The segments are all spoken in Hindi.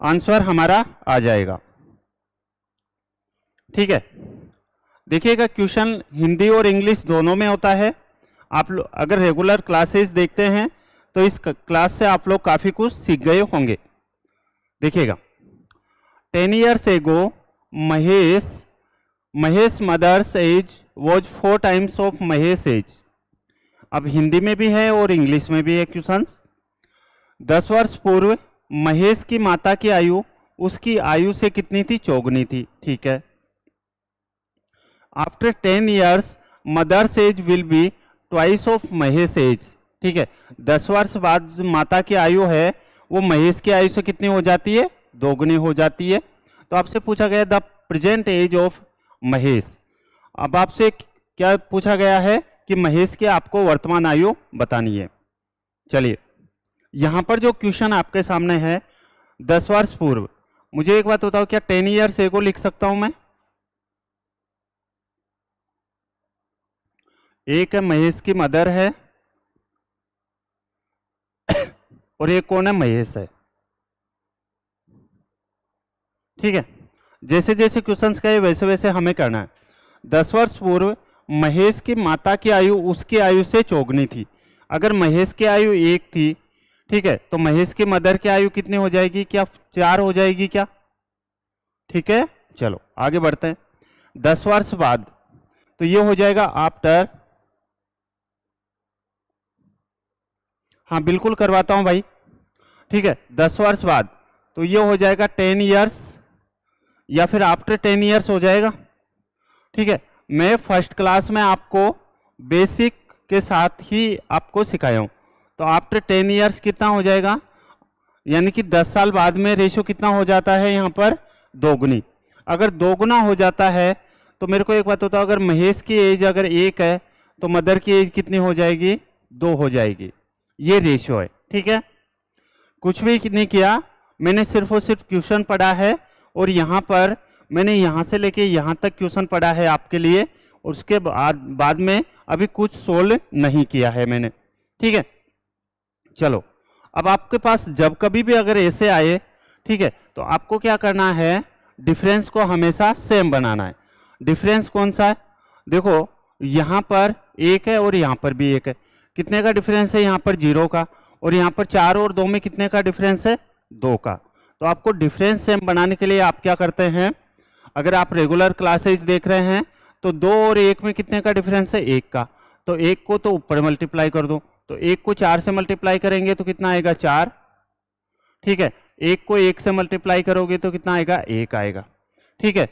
आंसर हमारा आ जाएगा। ठीक है, देखिएगा क्वेश्चन हिंदी और इंग्लिश दोनों में होता है। आप लोग अगर रेगुलर क्लासेस देखते हैं तो इस क्लास से आप लोग काफ़ी कुछ सीख गए होंगे। देखिएगा 10 years ago Mahesh mother's age was 4 times of Mahesh age. अब हिंदी में भी है और इंग्लिश में भी है क्वेश्चन। 10 वर्ष पूर्व महेश की माता की आयु उसकी आयु से कितनी थी? चौगुनी थी। ठीक है, after 10 years mother's age will be twice of Mahesh age. ठीक है, 10 वर्ष बाद माता की आयु है वो महेश की आयु से कितनी हो जाती है? दोगुनी हो जाती है। तो आपसे पूछा गया the present age of Mahesh. अब आपसे क्या पूछा गया है कि महेश की आपको वर्तमान आयु बतानी है। चलिए, यहां पर जो क्वेश्चन आपके सामने है 10 वर्ष पूर्व, मुझे एक बात बताओ, क्या 10 years एगो लिख सकता हूं मैं? एक महेश की मदर है और एक कौन है? महेश है। ठीक है, जैसे जैसे क्वेश्चंस कहे वैसे वैसे हमें करना है। 10 वर्ष पूर्व महेश की माता की आयु उसकी आयु से चौगुनी थी। अगर महेश की आयु 1 थी, ठीक है, तो महेश की मदर की आयु कितनी हो जाएगी? क्या 4 हो जाएगी क्या? ठीक है, चलो आगे बढ़ते हैं। 10 वर्ष बाद, तो ये हो जाएगा आफ्टर, हाँ बिल्कुल करवाता हूं भाई। ठीक है, 10 वर्ष बाद, तो ये हो जाएगा 10 years या फिर आफ्टर 10 years हो जाएगा। ठीक है, मैं फर्स्ट क्लास में आपको बेसिक के साथ ही आपको सिखाया हूं। तो आफ्टर 10 years कितना हो जाएगा? यानी कि 10 साल बाद में रेशियो कितना हो जाता है यहाँ पर? दोगुनी। अगर दोगुना हो जाता है तो मेरे को एक बात बताओ, अगर महेश की एज अगर 1 है तो मदर की एज कितनी हो जाएगी? 2 हो जाएगी। ये रेशियो है। ठीक है, कुछ भी नहीं किया, मैंने सिर्फ और सिर्फ क्वेश्चन पढ़ा है और यहाँ पर मैंने यहाँ से लेके यहाँ तक क्वेश्चन पढ़ा है आपके लिए, और उसके बाद में अभी कुछ सोल्व नहीं किया है मैंने। ठीक है, चलो अब आपके पास जब कभी भी अगर ऐसे आए, ठीक है, तो आपको क्या करना है? डिफरेंस को हमेशा सेम बनाना है। डिफरेंस कौन सा है? देखो यहाँ पर 1 है और यहाँ पर भी 1 है। कितने का डिफरेंस है? यहाँ पर 0 का। और यहाँ पर 4 और 2 में कितने का डिफरेंस है? 2 का। तो आपको डिफरेंस सेम बनाने के लिए आप क्या करते हैं? अगर आप रेगुलर क्लासेस देख रहे हैं तो 2 और 1 में कितने का डिफरेंस है? 1 का। तो 1 को तो ऊपर मल्टीप्लाई कर दो, तो 1 को 4 से मल्टीप्लाई करेंगे तो कितना आएगा? 4। ठीक है, 1 को 1 से मल्टीप्लाई करोगे तो कितना आएगा? 1 आएगा। ठीक है,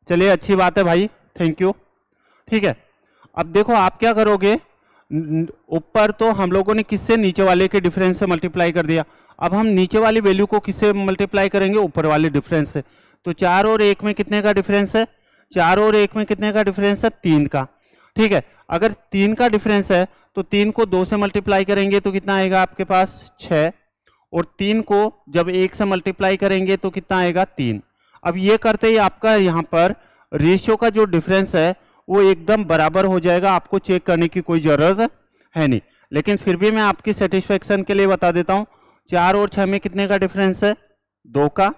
चलिए अच्छी बात है भाई, थैंक यू। ठीक है, अब देखो आप क्या करोगे, ऊपर तो हम लोगों ने किससे? नीचे वाले के डिफरेंस से मल्टीप्लाई कर दिया। अब हम नीचे वाली वैल्यू को किससे मल्टीप्लाई करेंगे? ऊपर वाले डिफरेंस से। तो 4 और 1 में कितने का डिफरेंस है? 4 और 1 में कितने का डिफरेंस है? 3 का। ठीक है, अगर 3 का डिफरेंस है तो 3 को 2 से मल्टीप्लाई करेंगे तो कितना आएगा आपके पास? 6। और 3 को जब 1 से मल्टीप्लाई करेंगे तो कितना आएगा? 3। अब ये करते ही आपका यहाँ पर रेशियो का जो डिफरेंस है वो एकदम बराबर हो जाएगा। आपको चेक करने की कोई जरूरत है नहीं, लेकिन फिर भी मैं आपकी सेटिस्फेक्शन के लिए बता देता हूँ। 4 और 6 में कितने का डिफरेंस है? 2 का।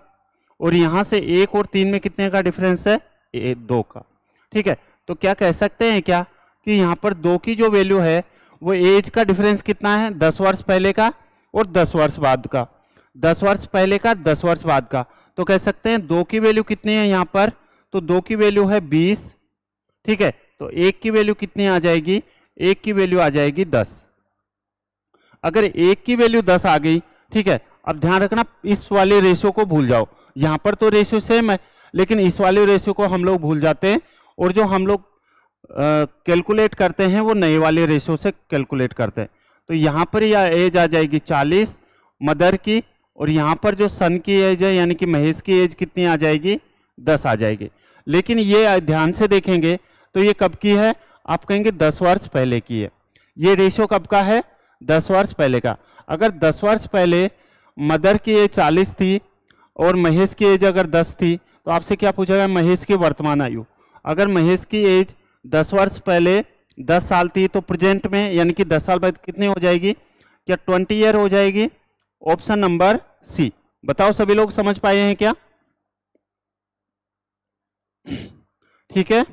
और यहाँ से 1 और 3 में कितने का डिफरेंस है? 2 का। ठीक है, तो क्या कह सकते हैं क्या कि यहाँ पर 2 की जो वैल्यू है वो एज का डिफरेंस कितना है? 10 वर्ष पहले का और 10 वर्ष बाद का। 10 वर्ष पहले का, 10 वर्ष बाद का। तो कह सकते हैं 2 की वैल्यू कितनी है यहाँ पर? तो 2 की वैल्यू है 20। ठीक है, तो 1 की वैल्यू कितनी आ जाएगी? 1 की वैल्यू आ जाएगी 10। अगर 1 की वैल्यू 10 आ गई, ठीक है, अब ध्यान रखना इस वाले रेशियो को भूल जाओ। यहाँ पर तो रेशियो सेम है, लेकिन इस वाले रेशियो को हम लोग भूल जाते हैं, और जो हम लोग कैलकुलेट करते हैं वो नए वाले रेशियो से कैलकुलेट करते हैं। तो यहाँ पर यह एज आ जाएगी 40 मदर की, और यहाँ पर जो सन की एज है यानी कि महेश की एज कितनी आ जाएगी? 10 आ जाएगी। लेकिन ये ध्यान से देखेंगे तो ये कब की है? आप कहेंगे 10 वर्ष पहले की है। ये रेशियो कब का है? 10 वर्ष पहले का। अगर 10 वर्ष पहले मदर की एज 40 थी और महेश की एज अगर 10 थी, तो आपसे क्या पूछा गया? महेश की वर्तमान आयु। अगर महेश की एज 10 वर्ष पहले 10 साल थी, तो प्रेजेंट में यानी कि 10 साल बाद कितनी हो जाएगी, क्या 20 ईयर हो जाएगी? Option number C. बताओ सभी लोग समझ पाए हैं क्या? ठीक है,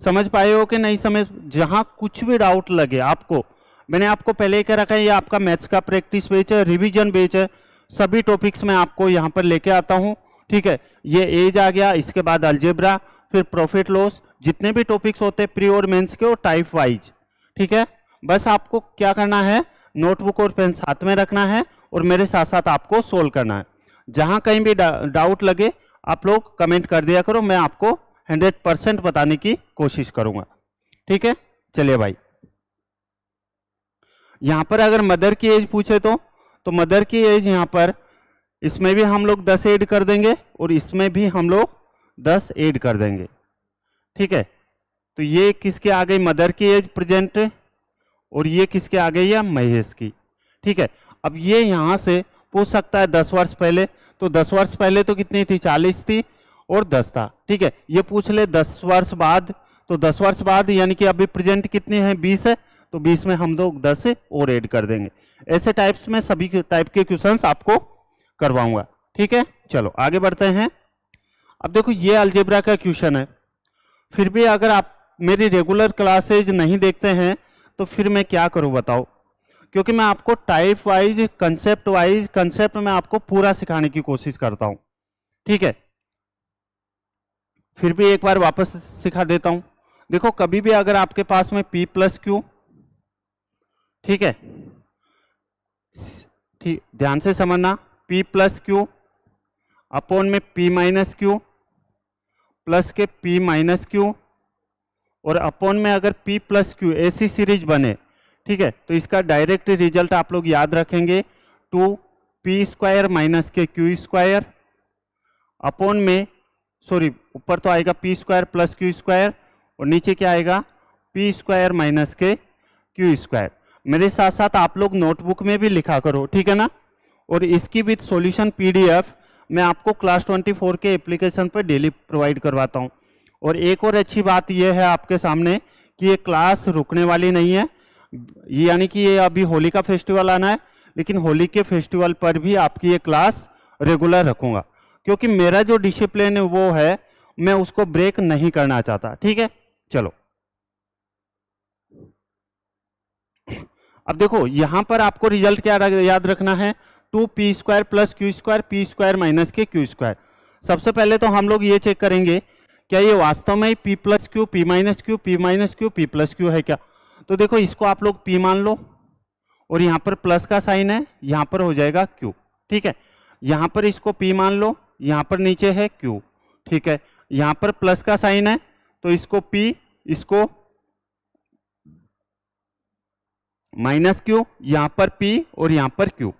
समझ पाए हो कि नहीं समझ? जहां कुछ भी डाउट लगे आपको, मैंने आपको पहले ही कह रखा है ये आपका मैथ्स का प्रैक्टिस बेच है, रिवीजन बेच है, सभी टॉपिक्स में आपको यहां पर लेके आता हूं। ठीक है, ये एज आ गया, इसके बाद अलजेब्रा, फिर प्रॉफिट लॉस, जितने भी टॉपिक्स होते हैं प्री और मेंस के, और टाइप वाइज। ठीक है, बस आपको क्या करना है, नोटबुक और पेन साथ में रखना है और मेरे साथ साथ आपको सोल्व करना है। जहां कहीं भी डाउट लगे आप लोग कमेंट कर दिया करो, मैं आपको 100% बताने की कोशिश करूंगा। ठीक है, चलिए भाई, यहां पर अगर मदर की एज पूछे तो मदर की एज यहां पर, इसमें भी हम लोग 10 ऐड कर देंगे और इसमें भी हम लोग 10 ऐड कर देंगे। ठीक है, तो ये किसके आ गई, मदर की एज प्रेजेंट, और ये किसके आ गई है, महेश की। ठीक है, अब ये यहां से पूछ सकता है 10 वर्ष पहले, तो 10 वर्ष पहले तो कितनी थी, 40 थी और 10 था। ठीक है, ये पूछ ले 10 वर्ष बाद, तो 10 वर्ष बाद यानी कि अभी प्रेजेंट कितनी है, 20 है, तो 20 में हम लोग 10 और ऐड कर देंगे। ऐसे टाइप्स में सभी टाइप के क्वेश्चंस आपको करवाऊंगा। ठीक है, चलो आगे बढ़ते हैं। अब देखो ये अलजेब्रा का क्वेश्चन है, फिर भी अगर आप मेरी रेगुलर क्लासेज नहीं देखते हैं तो फिर मैं क्या करूं बताओ, क्योंकि मैं आपको टाइप वाइज कंसेप्ट में आपको पूरा सिखाने की कोशिश करता हूं। ठीक है, फिर भी एक बार वापस सिखा देता हूं। देखो कभी भी अगर आपके पास में P प्लस क्यू, ठीक है, ठीक ध्यान से समझना, P प्लस क्यू अपॉन में P माइनस क्यू प्लस के P माइनस क्यू, और अपॉन में अगर P प्लस क्यू ऐसी सीरीज बने, ठीक है, तो इसका डायरेक्ट रिजल्ट आप लोग याद रखेंगे 2p स्क्वायर माइनस के क्यू स्क्वायर, अपॉन में सॉरी ऊपर तो आएगा p square plus Q square, और नीचे क्या आएगा, p स्क्वायर माइनस के क्यू स्क्वायर। मेरे साथ साथ आप लोग नोटबुक में भी लिखा करो, ठीक है ना, और इसकी विद सॉल्यूशन PDF मैं आपको क्लास 24 के एप्लीकेशन पर डेली प्रोवाइड करवाता हूँ। और एक और अच्छी बात यह है आपके सामने कि ये क्लास रुकने वाली नहीं है, यानी कि ये अभी होली का फेस्टिवल आना है, लेकिन होली के फेस्टिवल पर भी आपकी ये क्लास रेगुलर रखूंगा, क्योंकि मेरा जो डिसिप्लिन है वो है, मैं उसको ब्रेक नहीं करना चाहता। ठीक है, चलो अब देखो यहां पर आपको रिजल्ट क्या याद रखना है, 2p square plus Q square p square minus के क्यू स्क्वायर। सबसे पहले तो हम लोग ये चेक करेंगे क्या ये वास्तव में p plus Q p minus Q p minus Q p plus Q है क्या। तो देखो इसको आप लोग p मान लो, और यहाँ पर प्लस का साइन है, यहाँ पर हो जाएगा q। ठीक है, यहाँ पर इसको p मान लो, यहाँ पर नीचे है q। ठीक है, यहाँ पर प्लस का साइन है तो इसको p, इसको माइनस क्यू, यहाँ पर p और यहाँ पर q।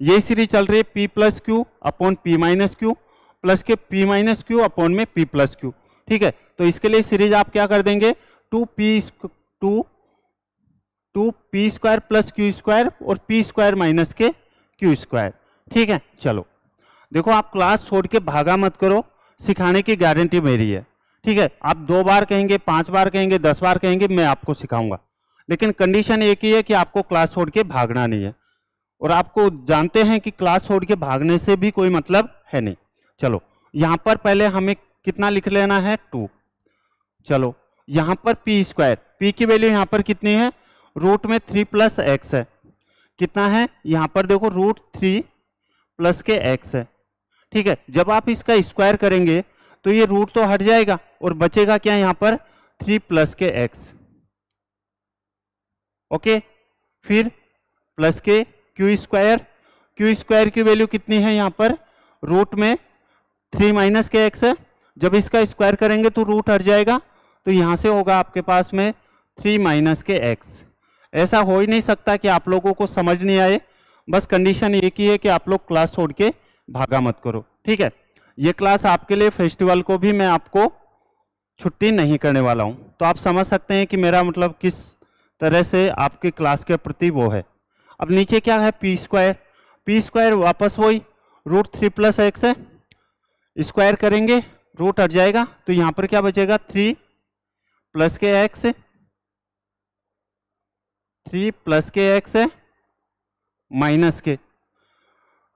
ये सीरीज चल रही है p plus Q upon p minus Q plus के p माइनस क्यू अपॉन में p प्लस क्यू। ठीक है, तो इसके लिए सीरीज आप क्या कर देंगे, 2p square plus Q square और p स्क्वायर माइनस के क्यू स्क्वायर। ठीक है, चलो देखो आप क्लास छोड़ के भागा मत करो, सिखाने की गारंटी मेरी है। ठीक है, आप 2 बार कहेंगे, 5 बार कहेंगे, 10 बार कहेंगे, मैं आपको सिखाऊंगा, लेकिन कंडीशन एक ही है कि आपको क्लास छोड़ के भागना नहीं है, और आपको जानते हैं कि क्लास छोड़ के भागने से भी कोई मतलब है नहीं। चलो यहाँ पर पहले हमें कितना लिख लेना है, 2। चलो यहाँ पर p स्क्वायर, p की वैल्यू यहाँ पर कितनी है, रूट में 3 प्लस x है, कितना है यहाँ पर देखो रूट 3 प्लस के x है। ठीक है, जब आप इसका स्क्वायर करेंगे तो ये रूट तो हट जाएगा और बचेगा क्या यहाँ पर 3 प्लस के x। ओके, फिर प्लस के क्यू स्क्वायर की वैल्यू कितनी है यहाँ पर, रूट में 3 माइनस के x है, जब इसका स्क्वायर करेंगे तो रूट हट जाएगा, तो यहाँ से होगा आपके पास में 3 माइनस के x। ऐसा हो ही नहीं सकता कि आप लोगों को समझ नहीं आए, बस कंडीशन एक ही है कि आप लोग क्लास छोड़ के भागा मत करो। ठीक है, ये क्लास आपके लिए फेस्टिवल को भी मैं आपको छुट्टी नहीं करने वाला हूँ, तो आप समझ सकते हैं कि मेरा मतलब किस तरह से आपके क्लास के प्रति वो है। अब नीचे क्या है, p स्क्वायर वापस वही रूट 3 प्लस एक्स है, स्क्वायर करेंगे रूट हट जाएगा, तो यहाँ पर क्या बचेगा 3 प्लस के एक्स, 3 प्लस के एक्स है माइनस के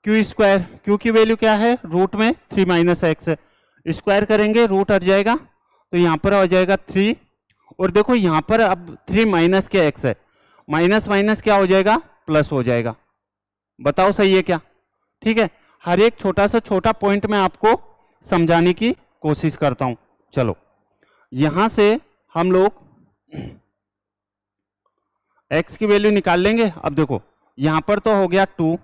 क्यू स्क्वायर, क्यू की वैल्यू क्या है रूट में 3 माइनस एक्स है, स्क्वायर करेंगे रूट हट जाएगा तो यहाँ पर आ जाएगा 3। और देखो यहाँ पर अब 3 माइनस के एक्स है, माइनस माइनस क्या हो जाएगा प्लस हो जाएगा। बताओ सही है क्या? ठीक है, हर एक छोटा सा छोटा पॉइंट मैं आपको समझाने की कोशिश करता हूं। चलो यहां से हम लोग x की वैल्यू निकाल लेंगे। अब देखो यहां पर तो हो गया 2,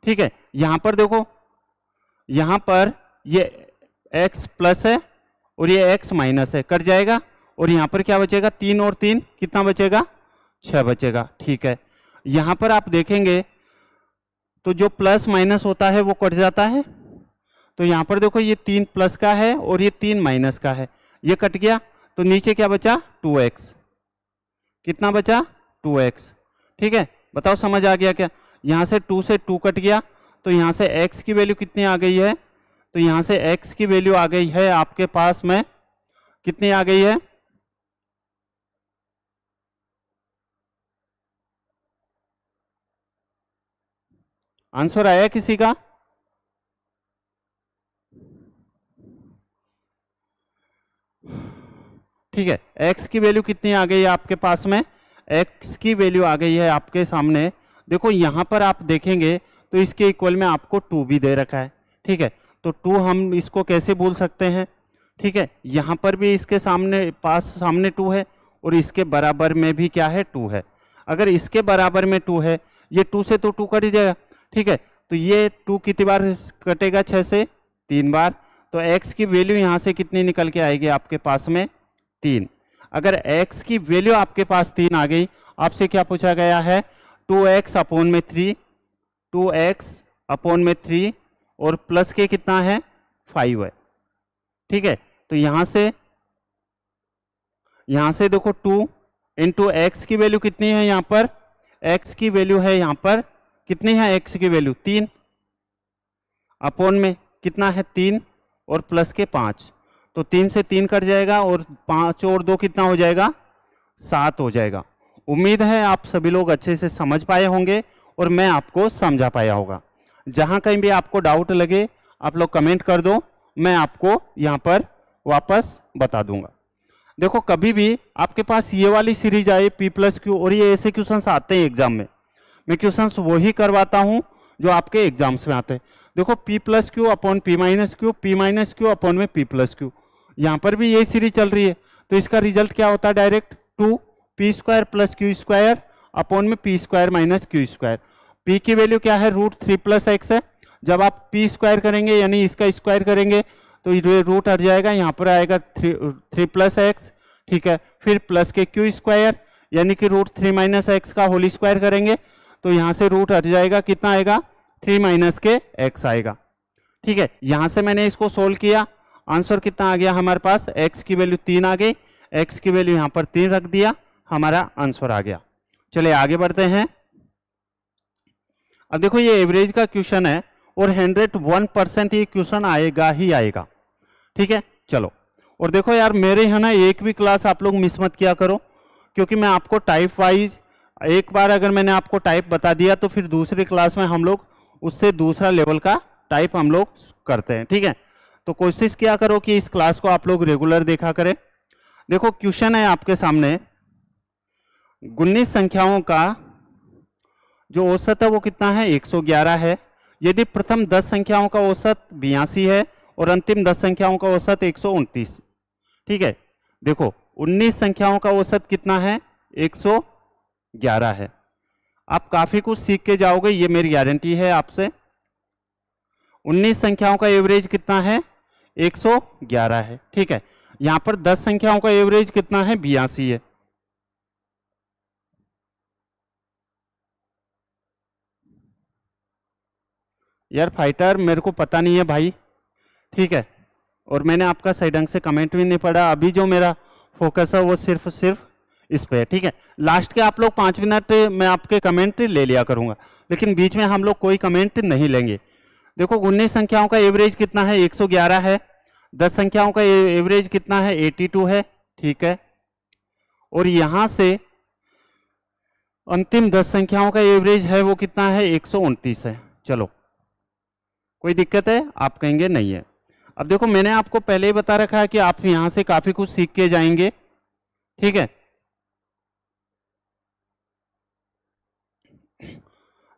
ठीक है, यहां पर देखो यहां पर ये x प्लस है और ये x माइनस है, कट जाएगा और यहां पर क्या बचेगा 3 और 3 कितना बचेगा 6 बचेगा। ठीक है, यहां पर आप देखेंगे तो जो प्लस माइनस होता है वो कट जाता है, तो यहां पर देखो ये 3 प्लस का है और ये 3 माइनस का है, ये कट गया तो नीचे क्या बचा 2x, कितना बचा 2x। ठीक है, बताओ समझ आ गया क्या? यहां से 2 से 2 कट गया तो यहां से x की वैल्यू कितनी आ गई है, तो यहां से x की वैल्यू आ गई है आपके पास में कितनी आ गई है, आंसर आया किसी का? ठीक है, x की वैल्यू कितनी आ गई है आपके पास में, x की वैल्यू आ गई है आपके सामने। देखो यहां पर आप देखेंगे तो इसके इक्वल में आपको 2 भी दे रखा है। ठीक है, तो 2 हम इसको कैसे बोल सकते हैं? ठीक है, यहां पर भी इसके सामने 2 है और इसके बराबर में भी क्या है 2 है। अगर इसके बराबर में 2 है, ये 2 से तो 2 कट जाएगा। ठीक है, तो ये 2 कितनी बार कटेगा 6 से 3 बार, तो x की वैल्यू यहां से कितनी निकल के आएगी आपके पास में 3। अगर x की वैल्यू आपके पास 3 आ गई, आपसे क्या पूछा गया है 2x अपॉन में 3, 2x अपॉन में 3 और प्लस के कितना है 5 है। ठीक है, तो यहां से देखो 2 इंटू एक्स की वैल्यू कितनी है, यहां पर x की वैल्यू है यहां पर कितनी है x की वैल्यू 3 अपॉन में कितना है 3 और प्लस के 5, तो 3 से 3 कट जाएगा और 5 और 2 कितना हो जाएगा 7 हो जाएगा। उम्मीद है आप सभी लोग अच्छे से समझ पाए होंगे और मैं आपको समझा पाया होगा। जहां कहीं भी आपको डाउट लगे आप लोग कमेंट कर दो, मैं आपको यहां पर वापस बता दूंगा। देखो कभी भी आपके पास ये वाली सीरीज आए P प्लस क्यू और ये ऐसे क्वेश्चंस आते हैं एग्जाम में, मैं क्वेश्चंस वही करवाता हूं जो आपके एग्जाम्स में आते हैं। देखो P plus Q upon P minus Q, P minus Q upon में P प्लस क्यू, यहाँ पर भी यही सीरीज चल रही है, तो इसका रिजल्ट क्या होता है direct 2p square plus Q square upon में p square minus Q square. p की वैल्यू क्या है रूट 3 प्लस एक्स है, जब आप p स्क्वायर करेंगे यानी इसका स्क्वायर करेंगे तो ये रूट हट जाएगा, यहाँ पर आएगा 3 प्लस एक्स। ठीक है, फिर प्लस के क्यू स्क्वायर यानी कि रूट 3 माइनस एक्स का होल स्क्वायर करेंगे तो यहाँ से रूट हट जाएगा, कितना आएगा 3 माइनस के एक्स आएगा। ठीक है, यहां से मैंने इसको सोल्व किया, आंसर कितना आ गया हमारे पास, x की वैल्यू 3 आ गई, x की वैल्यू यहां पर 3 रख दिया, हमारा आंसर आ गया। चलिए आगे बढ़ते हैं। अब देखो ये एवरेज का क्वेश्चन है और 101% ये क्वेश्चन आएगा ही आएगा। ठीक है, चलो और देखो यार मेरे यहाँ ना एक भी क्लास आप लोग मिस मत किया करो, क्योंकि मैं आपको टाइप वाइज एक बार अगर मैंने आपको टाइप बता दिया तो फिर दूसरी क्लास में हम लोग उससे दूसरा लेवल का टाइप हम लोग करते हैं। ठीक है, तो कोशिश किया करो कि इस क्लास को आप लोग रेगुलर देखा करें। देखो क्वेश्चन है आपके सामने, गुणित संख्याओं का जो औसत है वो कितना है 111 है, यदि प्रथम 10 संख्याओं का औसत 82 है और अंतिम 10 संख्याओं का औसत 129। ठीक है, देखो 19 संख्याओं का औसत कितना है 111 है। आप काफी कुछ सीख के जाओगे, ये मेरी गारंटी है आपसे। 19 संख्याओं का एवरेज कितना है 111 है। ठीक है, यहां पर 10 संख्याओं का एवरेज कितना है 82 है। यार फाइटर मेरे को पता नहीं है भाई, ठीक है, और मैंने आपका सही ढंग से कमेंट भी नहीं पढ़ा, अभी जो मेरा फोकस है वो सिर्फ इस पे है। ठीक है, लास्ट के आप लोग 5 मिनट मैं आपके कमेंट ले लिया करूंगा, लेकिन बीच में हम लोग कोई कमेंट नहीं लेंगे। देखो 19 संख्याओं का एवरेज कितना है 111 है, 10 संख्याओं का एवरेज कितना है 82 है। ठीक है, और यहां से अंतिम 10 संख्याओं का एवरेज है वो कितना है, 129 है। चलो, कोई दिक्कत है? आप कहेंगे नहीं है। अब देखो, मैंने आपको पहले ही बता रखा है कि आप यहां से काफी कुछ सीख के जाएंगे, ठीक है।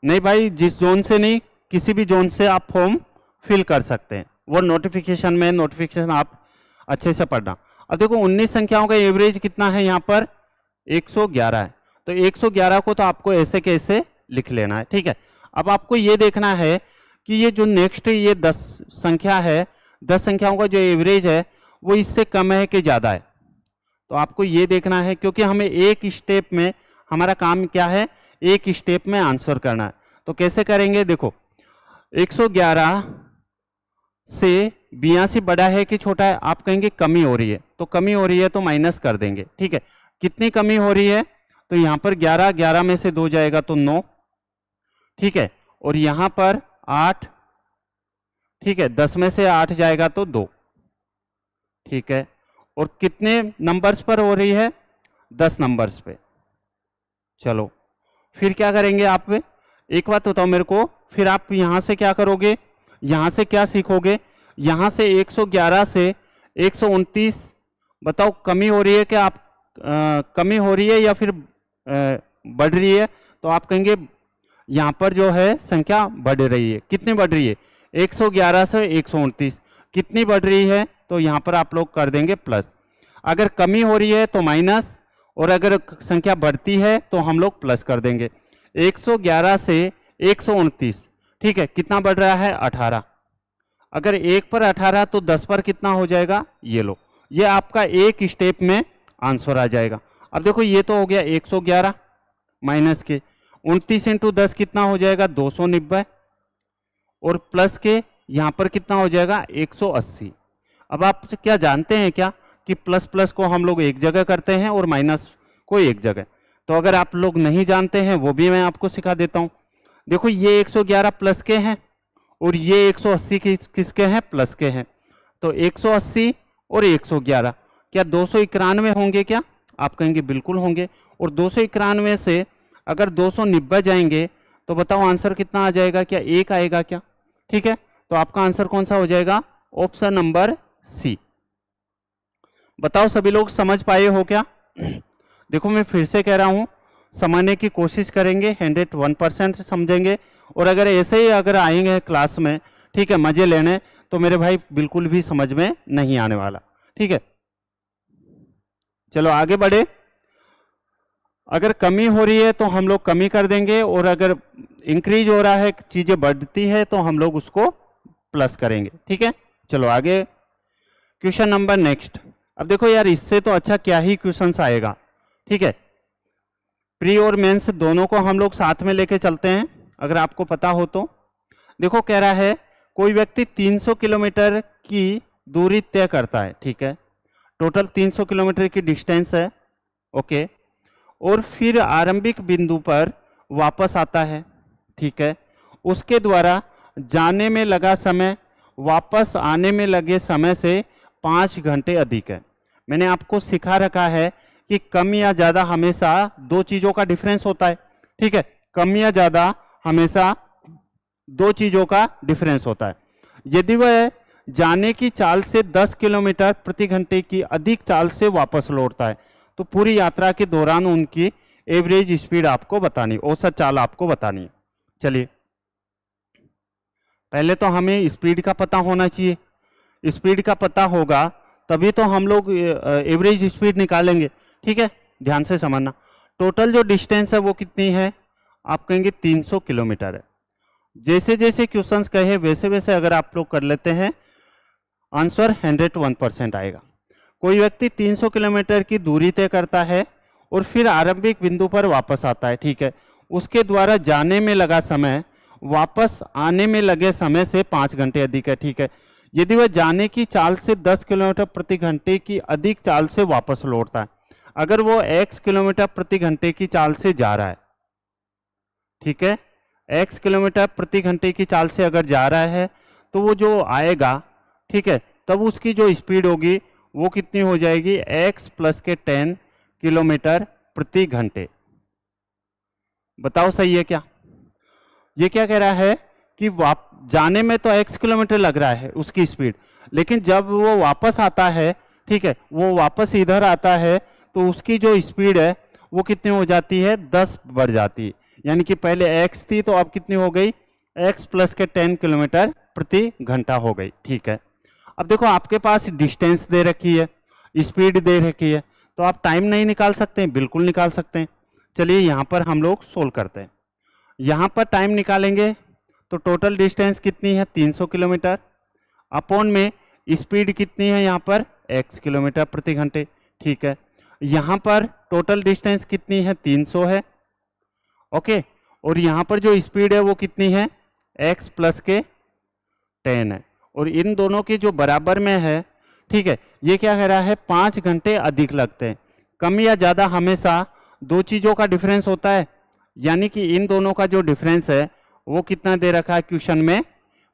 नहीं भाई, जिस जोन से नहीं, किसी भी जोन से आप फॉर्म फिल कर सकते हैं। वो नोटिफिकेशन में, नोटिफिकेशन आप अच्छे से पढ़ना। अब देखो, 19 संख्याओं का एवरेज कितना है यहाँ पर, 111 है। तो 111 को तो आपको ऐसे कैसे लिख लेना है, ठीक है। अब आपको ये देखना है कि ये जो नेक्स्ट ये 10 संख्या है, 10 संख्याओं का जो एवरेज है वो इससे कम है कि ज़्यादा है। तो आपको ये देखना है, क्योंकि हमें एक स्टेप में, हमारा काम क्या है, एक स्टेप में आंसर करना है। तो कैसे करेंगे, देखो 111 से 82 बड़ा है कि छोटा है? आप कहेंगे कमी हो रही है, तो कमी हो रही है तो माइनस कर देंगे, ठीक है। कितनी कमी हो रही है, तो यहाँ पर 11, 11 में से 2 जाएगा तो 9, ठीक है। और यहाँ पर 8, ठीक है, 10 में से 8 जाएगा तो 2, ठीक है। और कितने नंबर्स पर हो रही है, 10 नंबर्स पे। चलो, फिर क्या करेंगे आप? एक बात बताओ मेरे को, फिर आप यहां से क्या करोगे, यहां से क्या सीखोगे? यहां से 111 से 129, बताओ कमी हो रही है कि आप कमी हो रही है या फिर बढ़ रही है? तो आप कहेंगे यहां पर जो है संख्या बढ़ रही है। कितनी बढ़ रही है? 111 से 129। कितनी बढ़ रही है? तो यहां पर आप लोग कर देंगे प्लस। अगर कमी हो रही है तो माइनस, और अगर संख्या बढ़ती है तो हम लोग प्लस कर देंगे। 111 से 129, ठीक है, कितना बढ़ रहा है? 18। अगर 1 पर 18 तो 10 पर कितना हो जाएगा? ये लो, ये आपका एक स्टेप में आंसर आ जाएगा। अब देखो, ये तो हो गया 111 माइनस के 29 इंटू 10 कितना हो जाएगा? 290, और प्लस के यहाँ पर कितना हो जाएगा? 180। अब आप क्या जानते हैं क्या कि प्लस प्लस को हम लोग एक जगह करते हैं और माइनस को एक जगह। तो अगर आप लोग नहीं जानते हैं वो भी मैं आपको सिखा देता हूँ। देखो, ये 111 प्लस के हैं और ये 180 किसके हैं? प्लस के हैं। तो 180 और 111 क्या 291 होंगे क्या? आप कहेंगे बिल्कुल होंगे। और 291 से अगर 290 जाएंगे तो बताओ आंसर कितना आ जाएगा? क्या 1 आएगा क्या? ठीक है, तो आपका आंसर कौन सा हो जाएगा? Option number C. बताओ सभी लोग समझ पाए हो क्या? देखो, मैं फिर से कह रहा हूं, समझने की कोशिश करेंगे, 101% समझेंगे। और अगर ऐसे ही अगर आएंगे क्लास में, ठीक है, मजे लेने, तो मेरे भाई बिल्कुल भी समझ में नहीं आने वाला, ठीक है। चलो आगे बढ़े। अगर कमी हो रही है तो हम लोग कमी कर देंगे, और अगर इंक्रीज हो रहा है, चीजें बढ़ती है, तो हम लोग उसको प्लस करेंगे, ठीक है। चलो आगे, क्वेश्चन नंबर नेक्स्ट। अब देखो यार, इससे तो अच्छा क्या ही क्वेश्चंस आएगा, ठीक है। प्री और मेंस दोनों को हम लोग साथ में लेके चलते हैं, अगर आपको पता हो तो। देखो, कह रहा है कोई व्यक्ति 300 किलोमीटर की दूरी तय करता है, ठीक है, टोटल 300 किलोमीटर की डिस्टेंस है, ओके, और फिर आरंभिक बिंदु पर वापस आता है, ठीक है। उसके द्वारा जाने में लगा समय वापस आने में लगे समय से 5 घंटे अधिक है। मैंने आपको सिखा रखा है कि कम या ज़्यादा हमेशा दो चीज़ों का डिफरेंस होता है, ठीक है। कम या ज़्यादा हमेशा दो चीज़ों का डिफरेंस होता है। यदि वह जाने की चाल से 10 किलोमीटर प्रति घंटे की अधिक चाल से वापस लौटता है, तो पूरी यात्रा के दौरान उनकी एवरेज स्पीड आपको बतानी, औसत चाल आपको बतानी है। चलिए, पहले तो हमें स्पीड का पता होना चाहिए। स्पीड का पता होगा तभी तो हम लोग एवरेज स्पीड निकालेंगे, ठीक है। ध्यान से समझना, टोटल जो डिस्टेंस है वो कितनी है? आप कहेंगे 300 किलोमीटर है। जैसे जैसे क्वेश्चंस कहे वैसे वैसे अगर आप लोग कर लेते हैं, आंसर 101% आएगा। कोई व्यक्ति 300 किलोमीटर की दूरी तय करता है और फिर आरंभिक बिंदु पर वापस आता है, ठीक है। उसके द्वारा जाने में लगा समय वापस आने में लगे समय से 5 घंटे अधिक है, ठीक है। यदि वह जाने की चाल से 10 किलोमीटर प्रति घंटे की अधिक चाल से वापस लौटता है, अगर वो x किलोमीटर प्रति घंटे की चाल से जा रहा है, ठीक है, x किलोमीटर प्रति घंटे की चाल से अगर जा रहा है, तो वो जो आएगा, ठीक है, तब उसकी जो स्पीड होगी वो कितनी हो जाएगी? x प्लस के 10 किलोमीटर प्रति घंटे। बताओ सही है क्या? ये क्या कह रहा है कि जाने में तो x किलोमीटर लग रहा है उसकी स्पीड, लेकिन जब वो वापस आता है, ठीक है, वो वापस इधर आता है तो उसकी जो स्पीड है वो कितनी हो जाती है? 10 बढ़ जाती है। यानी कि पहले x थी तो अब कितनी हो गई? x प्लस के 10 किलोमीटर प्रति घंटा हो गई। ठीक है, अब देखो आपके पास डिस्टेंस दे रखी है, स्पीड दे रखी है, तो आप टाइम नहीं निकाल सकते हैं? बिल्कुल निकाल सकते हैं। चलिए यहाँ पर हम लोग सोल्व करते हैं। यहाँ पर टाइम निकालेंगे तो टोटल डिस्टेंस कितनी है? 300 किलोमीटर, अपॉन में स्पीड कितनी है यहाँ पर? x किलोमीटर प्रति घंटे। ठीक है, यहाँ पर टोटल डिस्टेंस कितनी है? 300 है। ओके, और यहाँ पर जो स्पीड है वो कितनी है? x प्लस के 10 है, और इन दोनों के जो बराबर में है, ठीक है, ये क्या कह रहा है? 5 घंटे अधिक लगते हैं। कम या ज़्यादा हमेशा दो चीज़ों का डिफरेंस होता है, यानी कि इन दोनों का जो डिफरेंस है वो कितना दे रखा है? क्वेश्चन में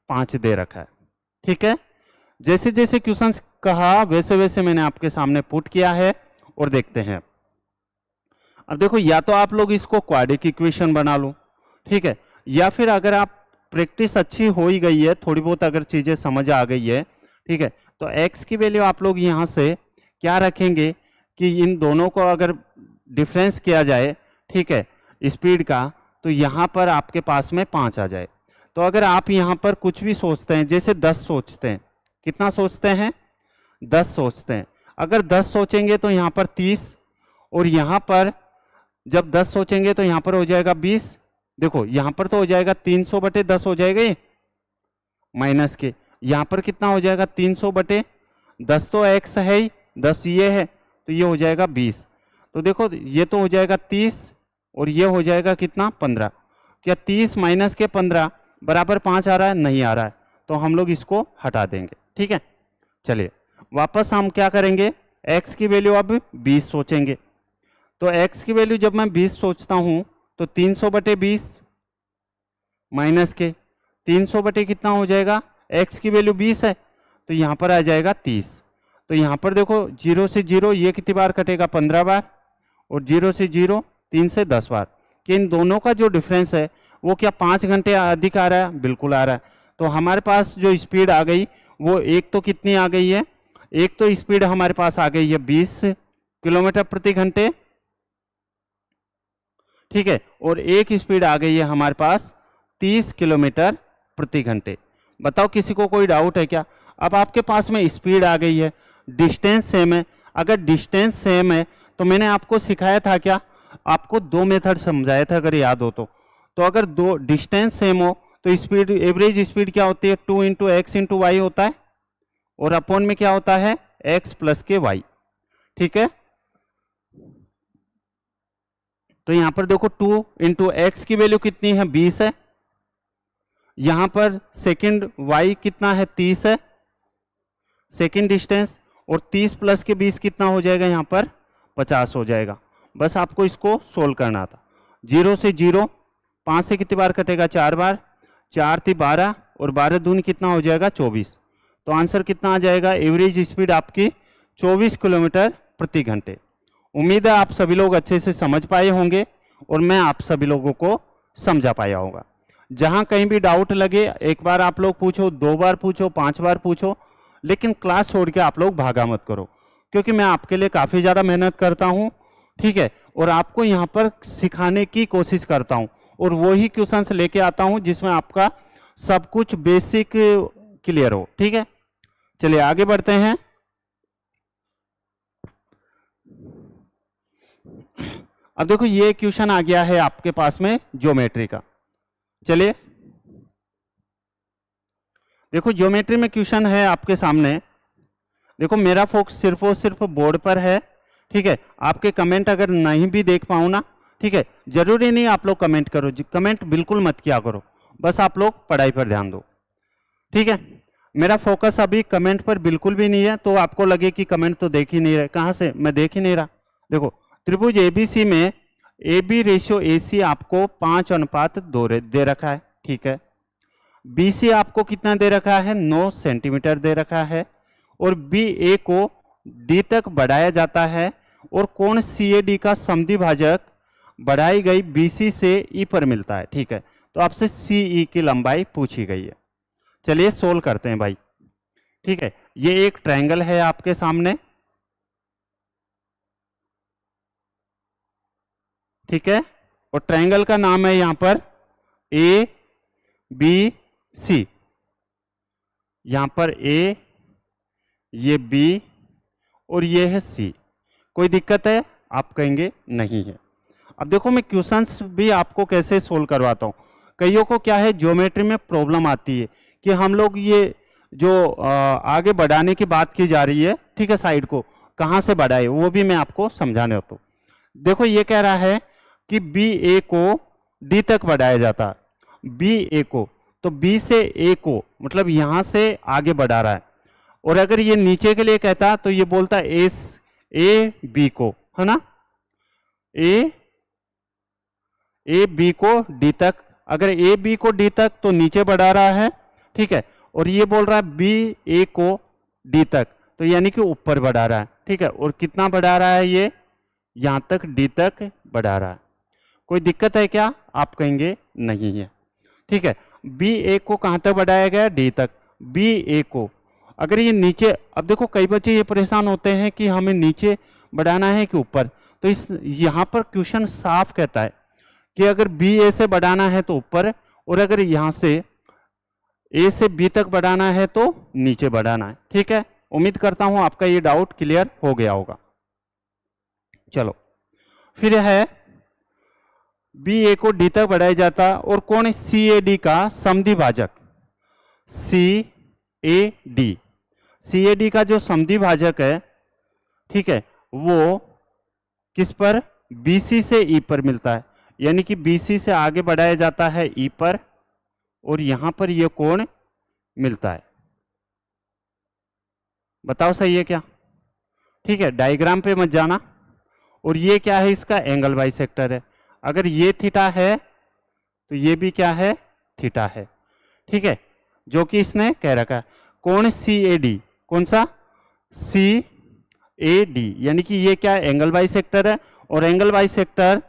5 दे रखा है। ठीक है, जैसे जैसे क्वेश्चन कहा वैसे वैसे मैंने आपके सामने पुट किया है और देखते हैं। अब देखो, या तो आप लोग इसको क्वाड्रेटिक इक्वेशन बना लो, ठीक है, या फिर अगर आप प्रैक्टिस अच्छी हो ही गई है, थोड़ी बहुत अगर चीज़ें समझ आ गई है, ठीक है, तो x की वैल्यू आप लोग यहाँ से क्या रखेंगे कि इन दोनों को अगर डिफरेंस किया जाए, ठीक है, स्पीड का, तो यहाँ पर आपके पास में 5 आ जाए। तो अगर आप यहाँ पर कुछ भी सोचते हैं, जैसे 10 सोचते हैं, कितना सोचते हैं? 10 सोचते हैं। अगर 10 सोचेंगे तो यहाँ पर 30, और यहाँ पर जब 10 सोचेंगे तो यहाँ पर हो जाएगा 20। देखो यहाँ पर तो हो जाएगा 300 बटे 10 हो जाएगा ये, माइनस के यहाँ पर कितना हो जाएगा? 300 बटे 10 तो x है ही, 10 ये है, तो ये हो जाएगा 20। तो देखो ये तो हो जाएगा 30 और ये हो जाएगा कितना? 15। क्या 30 माइनस के 15 बराबर 5 आ रहा है? नहीं आ रहा है, तो हम लोग इसको हटा देंगे। ठीक है, चलिए वापस हम क्या करेंगे? x की वैल्यू अब 20 सोचेंगे। तो x की वैल्यू जब मैं 20 सोचता हूं तो 300 बटे 20 माइनस के 300 बटे कितना हो जाएगा? x की वैल्यू 20 है तो यहाँ पर आ जाएगा 30। तो यहाँ पर देखो 0 से 0 ये कितनी बार कटेगा? 15 बार, और 0 से 0 3 से 10 बार। कि इन दोनों का जो डिफरेंस है वो क्या 5 घंटे अधिक आ रहा है? बिल्कुल आ रहा है। तो हमारे पास जो स्पीड आ गई वो एक तो कितनी आ गई है? एक तो स्पीड हमारे पास आ गई है 20 किलोमीटर प्रति घंटे, ठीक है, और एक स्पीड आ गई है हमारे पास 30 किलोमीटर प्रति घंटे। बताओ किसी को कोई डाउट है क्या? अब आपके पास में स्पीड आ गई है, डिस्टेंस सेम है। अगर डिस्टेंस सेम है तो मैंने आपको सिखाया था क्या? आपको दो मेथड समझाया था अगर याद हो तो अगर दो डिस्टेंस सेम हो तो स्पीड, एवरेज स्पीड क्या होती है? 2 इंटू एक्स इंटू वाई होता है, और अपॉन में क्या होता है? x प्लस के वाई। ठीक है, तो यहां पर देखो 2 इंटू एक्स की वैल्यू कितनी है? 20 है। यहां पर सेकंड y कितना है? 30 है सेकंड डिस्टेंस, और 30 प्लस के 20 कितना हो जाएगा? यहां पर 50 हो जाएगा। बस आपको इसको सोल्व करना था। 0 से 0 5 से कितनी बार कटेगा? 4 बार, 4 थी 12, और 12 दूनी कितना हो जाएगा? 24। तो आंसर कितना आ जाएगा? एवरेज स्पीड आपकी 24 किलोमीटर प्रति घंटे। उम्मीद है आप सभी लोग अच्छे से समझ पाए होंगे और मैं आप सभी लोगों को समझा पाया होगा। जहां कहीं भी डाउट लगे एक बार आप लोग पूछो, 2 बार पूछो, 5 बार पूछो, लेकिन क्लास छोड़ के आप लोग भागा मत करो, क्योंकि मैं आपके लिए काफ़ी ज़्यादा मेहनत करता हूं, ठीक है, और आपको यहाँ पर सिखाने की कोशिश करता हूं, और वही क्वेश्चंस लेके आता हूं जिसमें आपका सब कुछ बेसिक क्लियर हो। ठीक है, चलिए आगे बढ़ते हैं। अब देखो ये क्वेश्चन आ गया है आपके पास में ज्योमेट्री का। चलिए देखो ज्योमेट्री में क्वेश्चन है आपके सामने। देखो मेरा फोकस सिर्फ और सिर्फ बोर्ड पर है, ठीक है। आपके कमेंट अगर नहीं भी देख पाऊँ ना, ठीक है, जरूरी नहीं आप लोग कमेंट करो, कमेंट बिल्कुल मत किया करो, बस आप लोग पढ़ाई पर ध्यान दो, ठीक है। मेरा फोकस अभी कमेंट पर बिल्कुल भी नहीं है, तो आपको लगे कि कमेंट तो देख ही नहीं रहे, कहाँ से मैं देख ही नहीं रहा। देखो त्रिभुज एबीसी में AB रेशियो AC आपको 5:2 दे रखा है, ठीक है। BC आपको कितना दे रखा है? 9 सेंटीमीटर दे रखा है, और BA को D तक बढ़ाया जाता है और कोण CAD का समद्विभाजक बढ़ाई गई BC से E पर मिलता है। ठीक है, तो आपसे CE की लंबाई पूछी गई है। चलिए सोल्व करते हैं भाई। ठीक है, ये एक ट्रायंगल है आपके सामने। ठीक है, और ट्रायंगल का नाम है यहां पर ABC। यहां पर A, ये B और ये है C। कोई दिक्कत है? आप कहेंगे नहीं है। अब देखो मैं क्वेश्चंस भी आपको कैसे सोल्व करवाता हूँ। कईयों को क्या है, ज्योमेट्री में प्रॉब्लम आती है कि हम लोग ये जो आगे बढ़ाने की बात की जा रही है, ठीक है, साइड को कहाँ से बढ़ाए, वो भी मैं आपको समझाने होता हूँ। देखो ये कह रहा है कि BA को D तक बढ़ाया जाता है। BA को, तो B से A को मतलब यहां से आगे बढ़ा रहा है। और अगर ये नीचे के लिए कहता तो ये बोलता A B को, है ना, A B को D तक। अगर A B को D तक तो नीचे बढ़ा रहा है। ठीक है, और ये बोल रहा है B A को D तक, तो यानी कि ऊपर बढ़ा रहा है। ठीक है, और कितना बढ़ा रहा है, ये यहां तक D तक बढ़ा रहा है। कोई दिक्कत है क्या? आप कहेंगे नहीं है। ठीक है, B A को कहां तक बढ़ाया गया? D तक। B A को अगर ये नीचे, अब देखो कई बच्चे ये परेशान होते हैं कि हमें नीचे बढ़ाना है कि ऊपर, तो इस यहां पर क्वेश्चन साफ कहता है कि अगर B A से बढ़ाना है तो ऊपर, और अगर यहां से A से B तक बढ़ाना है तो नीचे बढ़ाना है। ठीक है, उम्मीद करता हूं आपका ये डाउट क्लियर हो गया होगा। चलो फिर है BA को D तक बढ़ाया जाता और कोण CAD का समद्विभाजक CAD का जो समद्विभाजक है, ठीक है, वो किस पर? BC से E पर मिलता है। यानी कि BC से आगे बढ़ाया जाता है E पर, और यहां पर ये कोण मिलता है। बताओ सही है क्या? ठीक है, डायग्राम पे मत जाना। और ये क्या है? इसका एंगल बाइसेक्टर है। अगर ये थीटा है तो ये भी क्या है? थीटा है। ठीक है, जो कि इसने कह रखा है। कोण CAD, कौन सा? CAD, यानी कि ये क्या है? एंगल बाइसेक्टर है। और एंगल बाइसेक्टर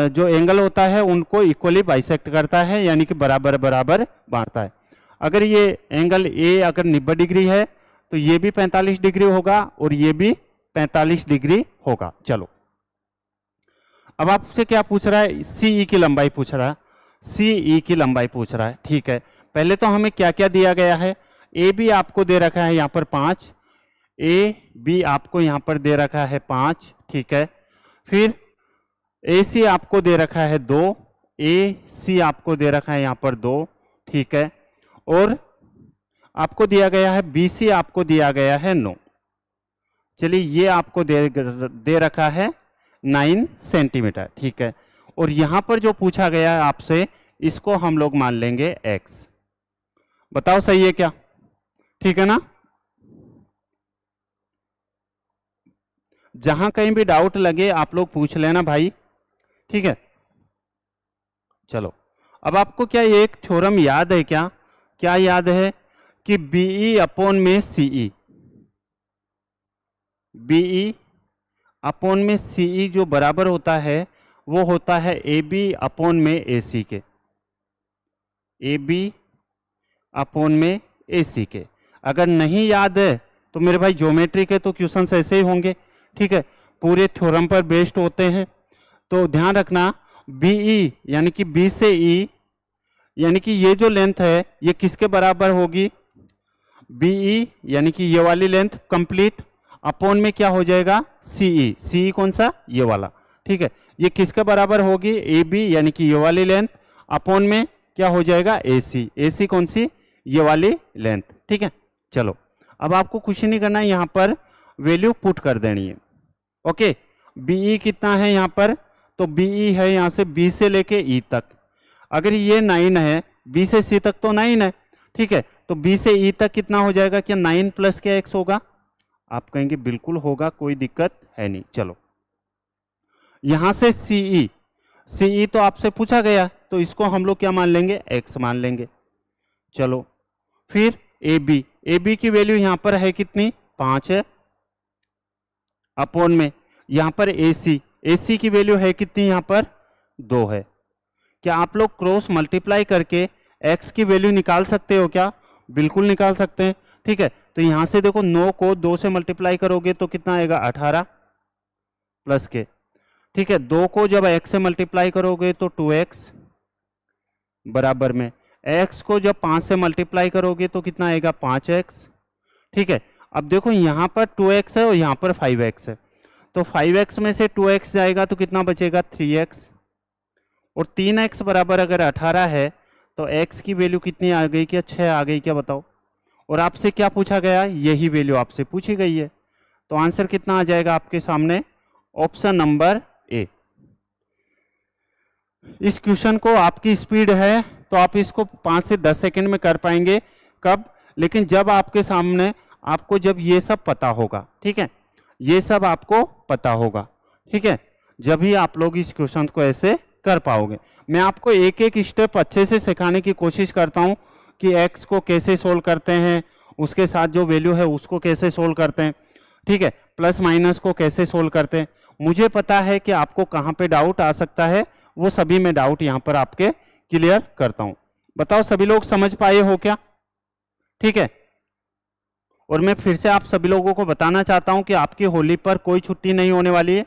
जो एंगल होता है उनको इक्वली बाइसेक्ट करता है, यानी कि बराबर बराबर बांटता है। अगर ये एंगल A अगर 90 डिग्री है तो ये भी 45 डिग्री होगा और ये भी 45 डिग्री होगा। चलो अब आपसे क्या पूछ रहा है? CE की लंबाई पूछ रहा है। CE की लंबाई पूछ रहा है। ठीक है, पहले तो हमें क्या क्या दिया गया है? AB आपको दे रखा है यहाँ पर 5, AB आपको यहाँ पर दे रखा है 5। ठीक है, फिर AC आपको दे रखा है 2, AC आपको दे रखा है यहाँ पर 2। ठीक है, और आपको दिया गया है BC आपको दिया गया है 9। चलिए ये आपको दे रखा है 9 सेंटीमीटर। ठीक है, और यहां पर जो पूछा गया है आपसे, इसको हम लोग मान लेंगे x। बताओ सही है क्या? ठीक है ना? जहां कहीं भी डाउट लगे आप लोग पूछ लेना भाई। ठीक है, चलो अब आपको क्या एक थ्योरम याद है क्या? क्या याद है कि BE अपॉन में CE, BE अपॉन में CE जो बराबर होता है वो होता है AB अपॉन में AC के, AB अपॉन में AC के। अगर नहीं याद है तो मेरे भाई ज्योमेट्री के तो क्वेश्चंस ऐसे ही होंगे। ठीक है, पूरे थ्योरम पर बेस्ड होते हैं। तो ध्यान रखना, BE यानी कि B से E, यानी कि ये जो लेंथ है ये किसके बराबर होगी? BE यानी कि ये वाली लेंथ कंप्लीट, अपॉन में क्या हो जाएगा? CE, CE कौन सा? ये वाला। ठीक है, ये किसके बराबर होगी? AB यानी कि ये वाली लेंथ, अपॉन में क्या हो जाएगा? AC, AC कौन सी? ये वाली लेंथ। ठीक है, चलो अब आपको कुछ नहीं करना है, यहाँ पर वैल्यू पुट कर देनी है। ओके, BE कितना है यहाँ पर? तो BE है यहाँ से B से लेके E तक। अगर ये 9 है, B से C तक तो 9 है। ठीक है, तो B से E तक कितना हो जाएगा? क्या 9 प्लस क्या x होगा? आप कहेंगे बिल्कुल होगा, कोई दिक्कत है नहीं। चलो यहां से CE तो आपसे पूछा गया, तो इसको हम लोग क्या मान लेंगे? x मान लेंगे। चलो फिर AB की वैल्यू यहां पर है कितनी? 5 है। अपॉन में यहाँ पर AC की वैल्यू है कितनी, यहाँ पर 2 है। क्या आप लोग क्रॉस मल्टीप्लाई करके x की वैल्यू निकाल सकते हो क्या? बिल्कुल निकाल सकते हैं। ठीक है, तो यहाँ से देखो 9 को 2 से मल्टीप्लाई करोगे तो कितना आएगा 18 प्लस के। ठीक है, 2 को जब x से मल्टीप्लाई करोगे तो 2x बराबर में x को जब 5 से मल्टीप्लाई करोगे तो कितना आएगा 5x। ठीक है, अब देखो यहाँ पर 2x है और यहाँ पर 5x है, तो 5x में से 2x जाएगा तो कितना बचेगा 3x, और 3x बराबर अगर 18 है तो x की वैल्यू कितनी आ गई, क्या 6 आ गई क्या बताओ? और आपसे क्या पूछा गया, यही वैल्यू आपसे पूछी गई है, तो आंसर कितना आ जाएगा आपके सामने, ऑप्शन नंबर ए। इस क्वेश्चन को आपकी स्पीड है तो आप इसको 5 से 10 सेकंड में कर पाएंगे। कब? लेकिन जब आपके सामने आपको जब ये सब पता होगा। ठीक है, ये सब आपको पता होगा। ठीक है, जब ही आप लोग इस क्वेश्चन को ऐसे कर पाओगे। मैं आपको एक एक स्टेप अच्छे से सिखाने की कोशिश करता हूँ कि x को कैसे सोल्व करते हैं, उसके साथ जो वैल्यू है उसको कैसे सोल्व करते हैं। ठीक है, प्लस माइनस को कैसे सोल्व करते हैं। मुझे पता है कि आपको कहाँ पे डाउट आ सकता है, वो सभी मैं डाउट यहाँ पर आपके क्लियर करता हूँ। बताओ सभी लोग समझ पाए हो क्या? ठीक है, और मैं फिर से आप सभी लोगों को बताना चाहता हूँ कि आपकी होली पर कोई छुट्टी नहीं होने वाली है,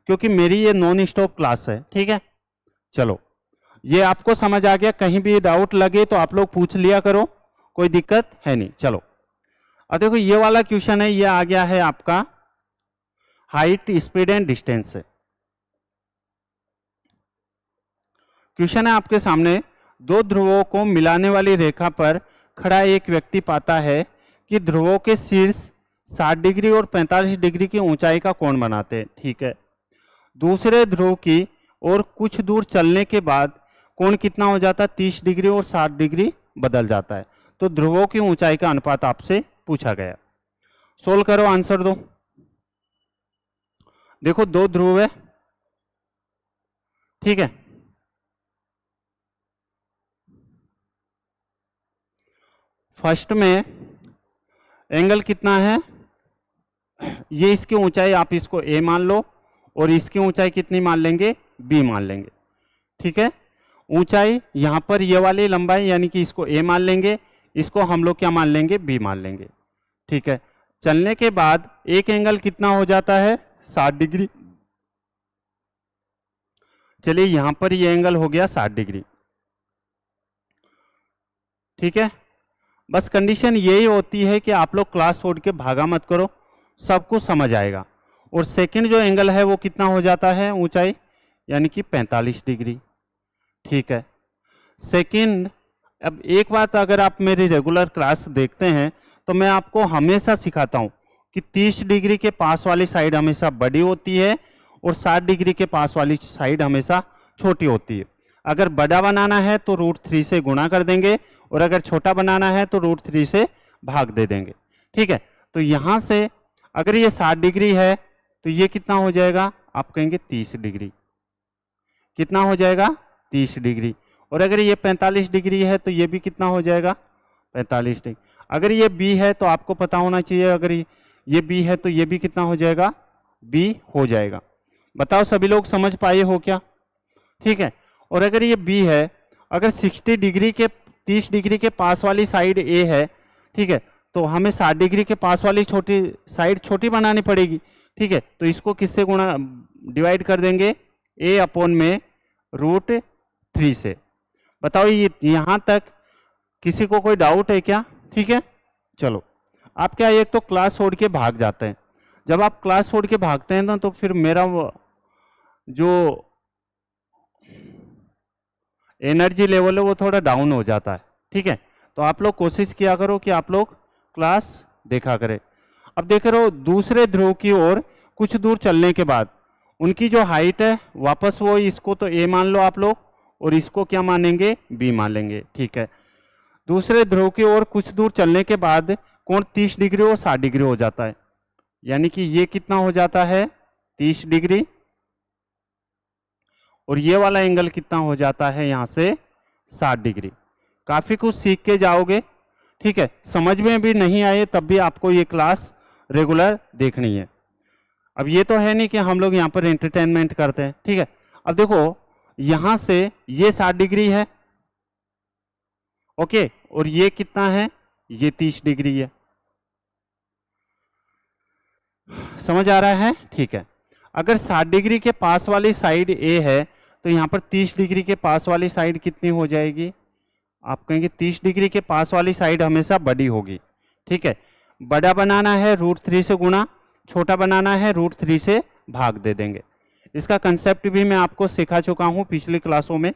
क्योंकि मेरी ये नॉन स्टॉप क्लास है। ठीक है, चलो ये आपको समझ आ गया। कहीं भी डाउट लगे तो आप लोग पूछ लिया करो, कोई दिक्कत है नहीं। चलो अब देखो ये वाला क्वेश्चन है, ये आ गया है आपका हाइट, स्पीड एंड डिस्टेंस से। क्वेश्चन है आपके सामने, दो ध्रुवों को मिलाने वाली रेखा पर खड़ा एक व्यक्ति पाता है कि ध्रुवों के शीर्ष 60 डिग्री और 45 डिग्री की ऊंचाई का कोण बनाते हैं। ठीक है, दूसरे ध्रुव की और कुछ दूर चलने के बाद कोण कितना हो जाता है, 30 डिग्री और 60 डिग्री बदल जाता है। तो ध्रुवों की ऊंचाई का अनुपात आपसे पूछा गया। सोल्व करो, आंसर दो। देखो दो ध्रुव है, ठीक है, फर्स्ट में एंगल कितना है, ये इसकी ऊंचाई आप इसको a मान लो और इसकी ऊंचाई कितनी मान लेंगे, b मान लेंगे। ठीक है, ऊंचाई यहां पर ये वाली लंबाई यानी कि इसको a मान लेंगे, इसको हम लोग क्या मान लेंगे, b मान लेंगे। ठीक है, चलने के बाद एक एंगल कितना हो जाता है, 60 डिग्री। चलिए यहां पर ये एंगल हो गया 60 डिग्री। ठीक है, बस कंडीशन यही होती है कि आप लोग क्लास छोड़ के भागा मत करो, सब कुछ समझ आएगा। और सेकंड जो एंगल है वो कितना हो जाता है, ऊंचाई यानी कि 45 डिग्री। ठीक है, सेकंड, अब एक बात, अगर आप मेरी रेगुलर क्लास देखते हैं तो मैं आपको हमेशा सिखाता हूं कि 30 डिग्री के पास वाली साइड हमेशा बड़ी होती है और 60 डिग्री के पास वाली साइड हमेशा छोटी होती है। अगर बड़ा बनाना है तो √3 से गुणा कर देंगे और अगर छोटा बनाना है तो √3 से भाग दे देंगे। ठीक है, तो यहां से अगर ये 60 डिग्री है तो ये कितना हो जाएगा, आप कहेंगे 30 डिग्री। कितना हो जाएगा, 30 डिग्री। और अगर ये 45 डिग्री है तो ये भी कितना हो जाएगा, 45 डिग्री। अगर ये बी है तो आपको पता होना चाहिए, अगर ये बी है तो ये भी कितना हो जाएगा, बी हो जाएगा। बताओ सभी लोग समझ पाए हो क्या? ठीक है, और अगर ये बी है, अगर 60 डिग्री के 30 डिग्री के पास वाली साइड ए है, ठीक है, तो हमें 60 डिग्री के पास वाली छोटी साइड छोटी बनानी पड़ेगी। ठीक है, तो इसको किससे गुणा डिवाइड कर देंगे, a अपॉन में √3 से। बताओ ये यहां तक किसी को कोई डाउट है क्या? ठीक है, चलो आप क्या एक तो क्लास छोड़ के भाग जाते हैं, जब आप क्लास छोड़ के भागते हैं ना तो फिर मेरा जो एनर्जी लेवल है वो थोड़ा डाउन हो जाता है। ठीक है, तो आप लोग कोशिश किया करो कि आप लोग क्लास देखा करें। अब देख रहे हो दूसरे ध्रुव की ओर कुछ दूर चलने के बाद उनकी जो हाइट है वापस वो, इसको तो a मान लो आप लोग और इसको क्या मानेंगे, b मान लेंगे। ठीक है, दूसरे ध्रुव की ओर कुछ दूर चलने के बाद कोण 30 डिग्री और 60 डिग्री हो जाता है, यानी कि ये कितना हो जाता है, 30 डिग्री, और ये वाला एंगल कितना हो जाता है यहां से, 60 डिग्री। काफी कुछ सीख के जाओगे। ठीक है, समझ में भी नहीं आए तब भी आपको ये क्लास रेगुलर देखनी है। अब ये तो है नहीं कि हम लोग यहाँ पर एंटरटेनमेंट करते हैं, ठीक है। अब देखो यहां से ये 60 डिग्री है, ओके, और ये कितना है, ये 30 डिग्री है। समझ आ रहा है, ठीक है। अगर 60 डिग्री के पास वाली साइड ए है तो यहाँ पर 30 डिग्री के पास वाली साइड कितनी हो जाएगी, आप कहेंगे 30 डिग्री के पास वाली साइड हमेशा बड़ी होगी, ठीक है। बड़ा बनाना है √3 से गुणा, छोटा बनाना है √3 से भाग दे देंगे। इसका कंसेप्ट भी मैं आपको सिखा चुका हूँ पिछली क्लासों में।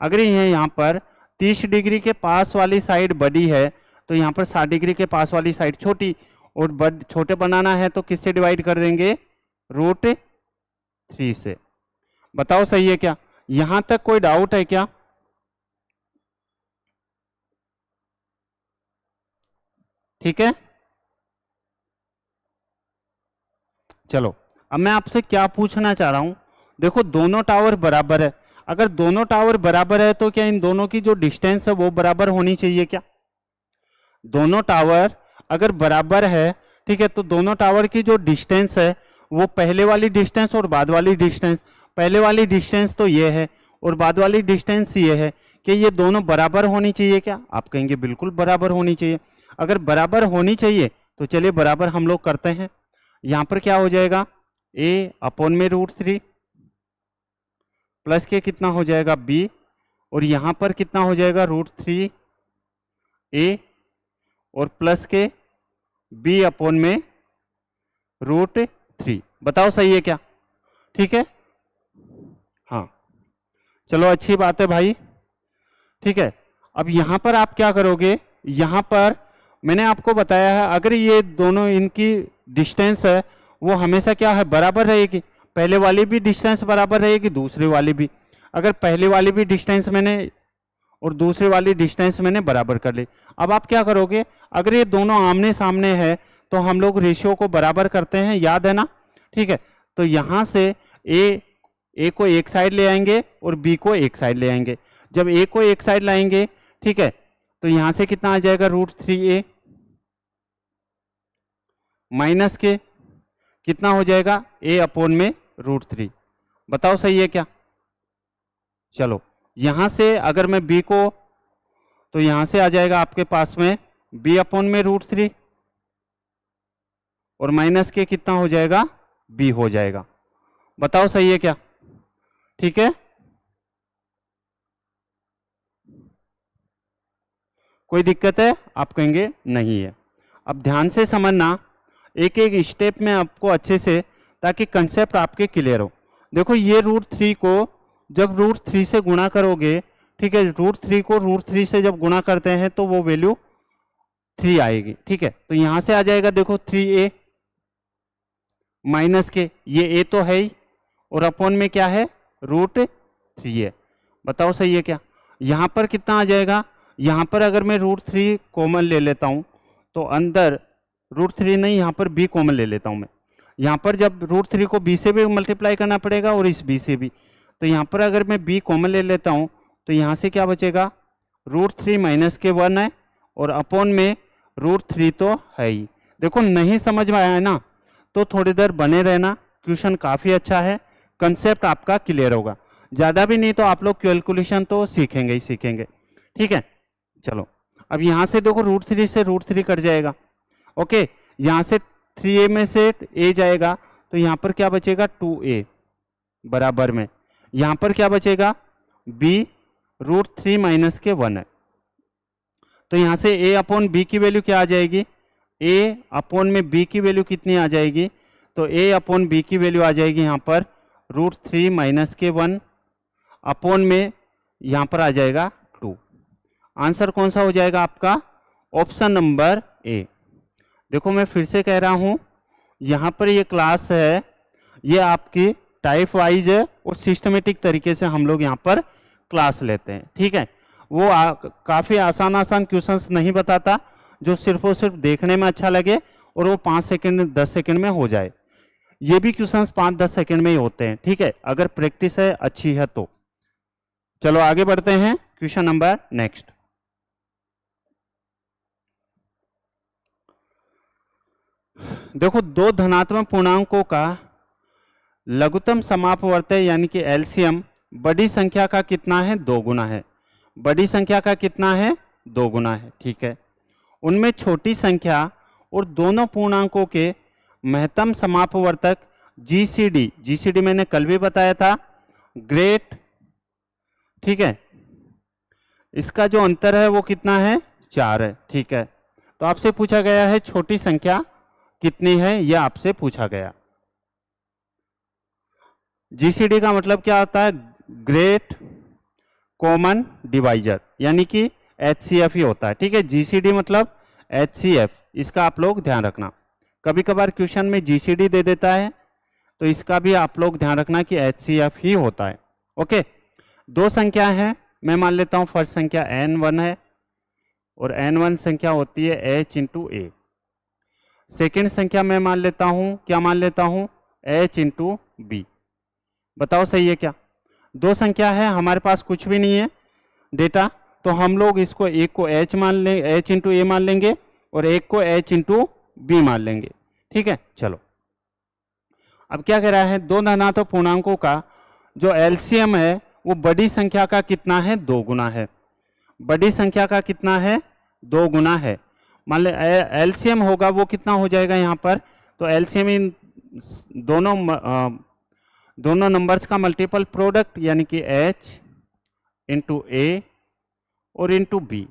अगर ये यहाँ पर 30 डिग्री के पास वाली साइड बड़ी है तो यहाँ पर 60 डिग्री के पास वाली साइड छोटी, और छोटे बनाना है तो किससे डिवाइड कर देंगे, √3 से। बताओ सही है क्या, यहां तक कोई डाउट है क्या? ठीक है, चलो अब मैं आपसे क्या पूछना चाह रहा हूं, देखो दोनों टावर बराबर है, अगर दोनों टावर बराबर है तो क्या इन दोनों की जो डिस्टेंस है वो बराबर होनी चाहिए क्या? दोनों टावर अगर बराबर है, ठीक है, तो दोनों टावर की जो डिस्टेंस है वो पहले वाली डिस्टेंस और बाद वाली डिस्टेंस, पहले वाली डिस्टेंस तो ये है और बाद वाली डिस्टेंस ये है, कि ये दोनों बराबर होनी चाहिए क्या? आप कहेंगे बिल्कुल बराबर होनी चाहिए। अगर बराबर होनी चाहिए तो चलिए बराबर हम लोग करते हैं। यहां पर क्या हो जाएगा, a अपॉन में √3 प्लस के कितना हो जाएगा b, और यहां पर कितना हो जाएगा √3a और प्लस के b अपॉन में √3। बताओ सही है क्या? ठीक है, हाँ चलो अच्छी बात है भाई, ठीक है। अब यहां पर आप क्या करोगे, यहां पर मैंने आपको बताया है अगर ये दोनों इनकी डिस्टेंस है वो हमेशा क्या है, बराबर रहेगी। पहले वाली भी डिस्टेंस बराबर रहेगी, दूसरी वाली भी। अगर पहले वाली भी डिस्टेंस मैंने और दूसरी वाली डिस्टेंस मैंने बराबर कर ली। अब आप क्या करोगे, अगर ये दोनों आमने सामने है तो हम लोग रेशियो को बराबर करते हैं, याद है ना, ठीक है। तो यहां से ए को एक साइड ले आएंगे और बी को एक साइड ले आएंगे। जब ए को एक साइड लाएंगे, ठीक है, तो यहां से कितना आ जाएगा √3a माइनस के कितना हो जाएगा a अपॉन में √3। बताओ सही है क्या? चलो यहां से अगर मैं b को, तो यहां से आ जाएगा आपके पास में b अपॉन में √3 और माइनस के कितना हो जाएगा, b हो जाएगा। बताओ सही है क्या? ठीक है, कोई दिक्कत है? आप कहेंगे नहीं है। अब ध्यान से समझना एक एक स्टेप में आपको अच्छे से, ताकि कंसेप्ट आपके क्लियर हो। देखो ये √3 को जब √3 से गुणा करोगे, ठीक है, √3 को √3 से जब गुणा करते हैं तो वो वैल्यू 3 आएगी, ठीक है। तो यहां से आ जाएगा देखो 3a माइनस के, ये a तो है ही और अपॉन में क्या है √3 है। बताओ सही है क्या? यहां पर कितना आ जाएगा, यहां पर अगर मैं √3 कॉमन ले लेता हूं तो अंदर √3 नहीं, यहां पर b कॉमन ले लेता हूं मैं। यहां पर जब √3 को b से भी मल्टीप्लाई करना पड़ेगा और इस b से भी, तो यहां पर अगर मैं b कॉमन ले लेता हूं तो यहां से क्या बचेगा, √3 माइनस के 1 है और अपॉन में √3 तो है ही। देखो नहीं समझ में आया है ना, तो थोड़ी देर बने रहना, क्वेश्चन काफी अच्छा है, कंसेप्ट आपका क्लियर होगा। ज्यादा भी नहीं तो आप लोग कैलकुलेशन तो सीखेंगे ही सीखेंगे, ठीक है। चलो अब यहां से देखो √3 से √3 कट जाएगा, ओके, यहां से 3a में से a जाएगा तो यहां पर क्या बचेगा 2a बराबर में, यहां पर क्या बचेगा b √3 माइनस के 1 है। तो यहां से a अपॉन b की वैल्यू क्या आ जाएगी, a अपॉन में b की वैल्यू कितनी आ जाएगी, तो a अपॉन b की वैल्यू आ जाएगी यहां पर √3 माइनस के 1 अपॉन में यहां पर आ जाएगा 2। आंसर कौन सा हो जाएगा आपका, ऑप्शन नंबर ए। देखो मैं फिर से कह रहा हूं, यहां पर ये क्लास है, ये आपकी टाइप वाइज है और सिस्टमेटिक तरीके से हम लोग यहां पर क्लास लेते हैं, ठीक है। वो काफी आसान आसान क्वेश्चंस नहीं बताता जो सिर्फ और सिर्फ देखने में अच्छा लगे और वो 5 सेकंड 10 सेकंड में हो जाए। ये भी क्वेश्चंस 5-10 सेकंड में ही होते हैं, ठीक है, अगर प्रैक्टिस है अच्छी है तो। चलो आगे बढ़ते हैं, क्वेश्चन नंबर नेक्स्ट। देखो दो धनात्मक पूर्णांकों का लघुत्तम समापवर्तय यानी कि एलसीएम बड़ी संख्या का कितना है? 2 गुना है। बड़ी संख्या का कितना है? 2 गुना है। ठीक है, उनमें छोटी संख्या और दोनों पूर्णांकों के महत्तम समापवर्तक जीसीडी, जीसीडी मैंने कल भी बताया था, ग्रेट। ठीक है, इसका जो अंतर है वो कितना है? 4 है। ठीक है, तो आपसे पूछा गया है छोटी संख्या कितनी है, यह आपसे पूछा गया। जीसीडी का मतलब क्या होता है? ग्रेट कॉमन डिवाइजर, यानी कि एचसीएफ ही होता है। ठीक है, जीसीडी मतलब एचसीएफ, इसका आप लोग ध्यान रखना। कभी कभार क्वेश्चन में जीसीडी दे देता है, तो इसका भी आप लोग ध्यान रखना कि एचसीएफ ही होता है। ओके, 2 संख्या है, मैं मान लेता हूं फर्स्ट संख्या n1 है और n1 संख्या होती है h इंटू ए। सेकेंड संख्या मैं मान लेता हूं, क्या मान लेता हूं? h into B. बताओ सही है क्या? 2 संख्या है, हमारे पास कुछ भी नहीं है डेटा, तो हम लोग इसको एक को h मान लेंगे, h इंटू ए मान लेंगे, और एक को h इंटू बी मान लेंगे। ठीक है, चलो अब क्या कह रहा है? 2 धनात्मक पूर्णांकों का जो एलसीएम है वो बड़ी संख्या का कितना है? 2 गुना है। बड़ी संख्या का कितना है? 2 गुना है। मान ले एलसीएम होगा वो कितना हो जाएगा यहाँ पर? तो एलसीएम इन दोनों नंबर्स का मल्टीपल प्रोडक्ट, यानी कि h इंटू ए और इंटू बी।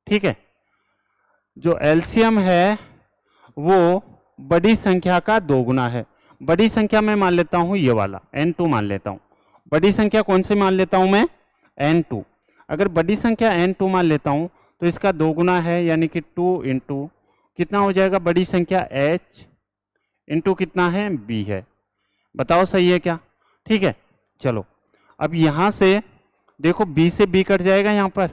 ठीक है, जो एलसीएम है वो बड़ी संख्या का 2 गुना है। बड़ी संख्या मैं मान लेता हूं ये वाला n2 मान लेता हूं। बड़ी संख्या कौन सी मान लेता हूं मैं? n2। अगर बड़ी संख्या n2 मान लेता हूं तो इसका 2 गुना है, यानी कि 2 इंटू कितना हो जाएगा? बड़ी संख्या h इंटू कितना है? b है। बताओ सही है क्या? ठीक है, चलो अब यहां से देखो b से b कट जाएगा यहाँ पर,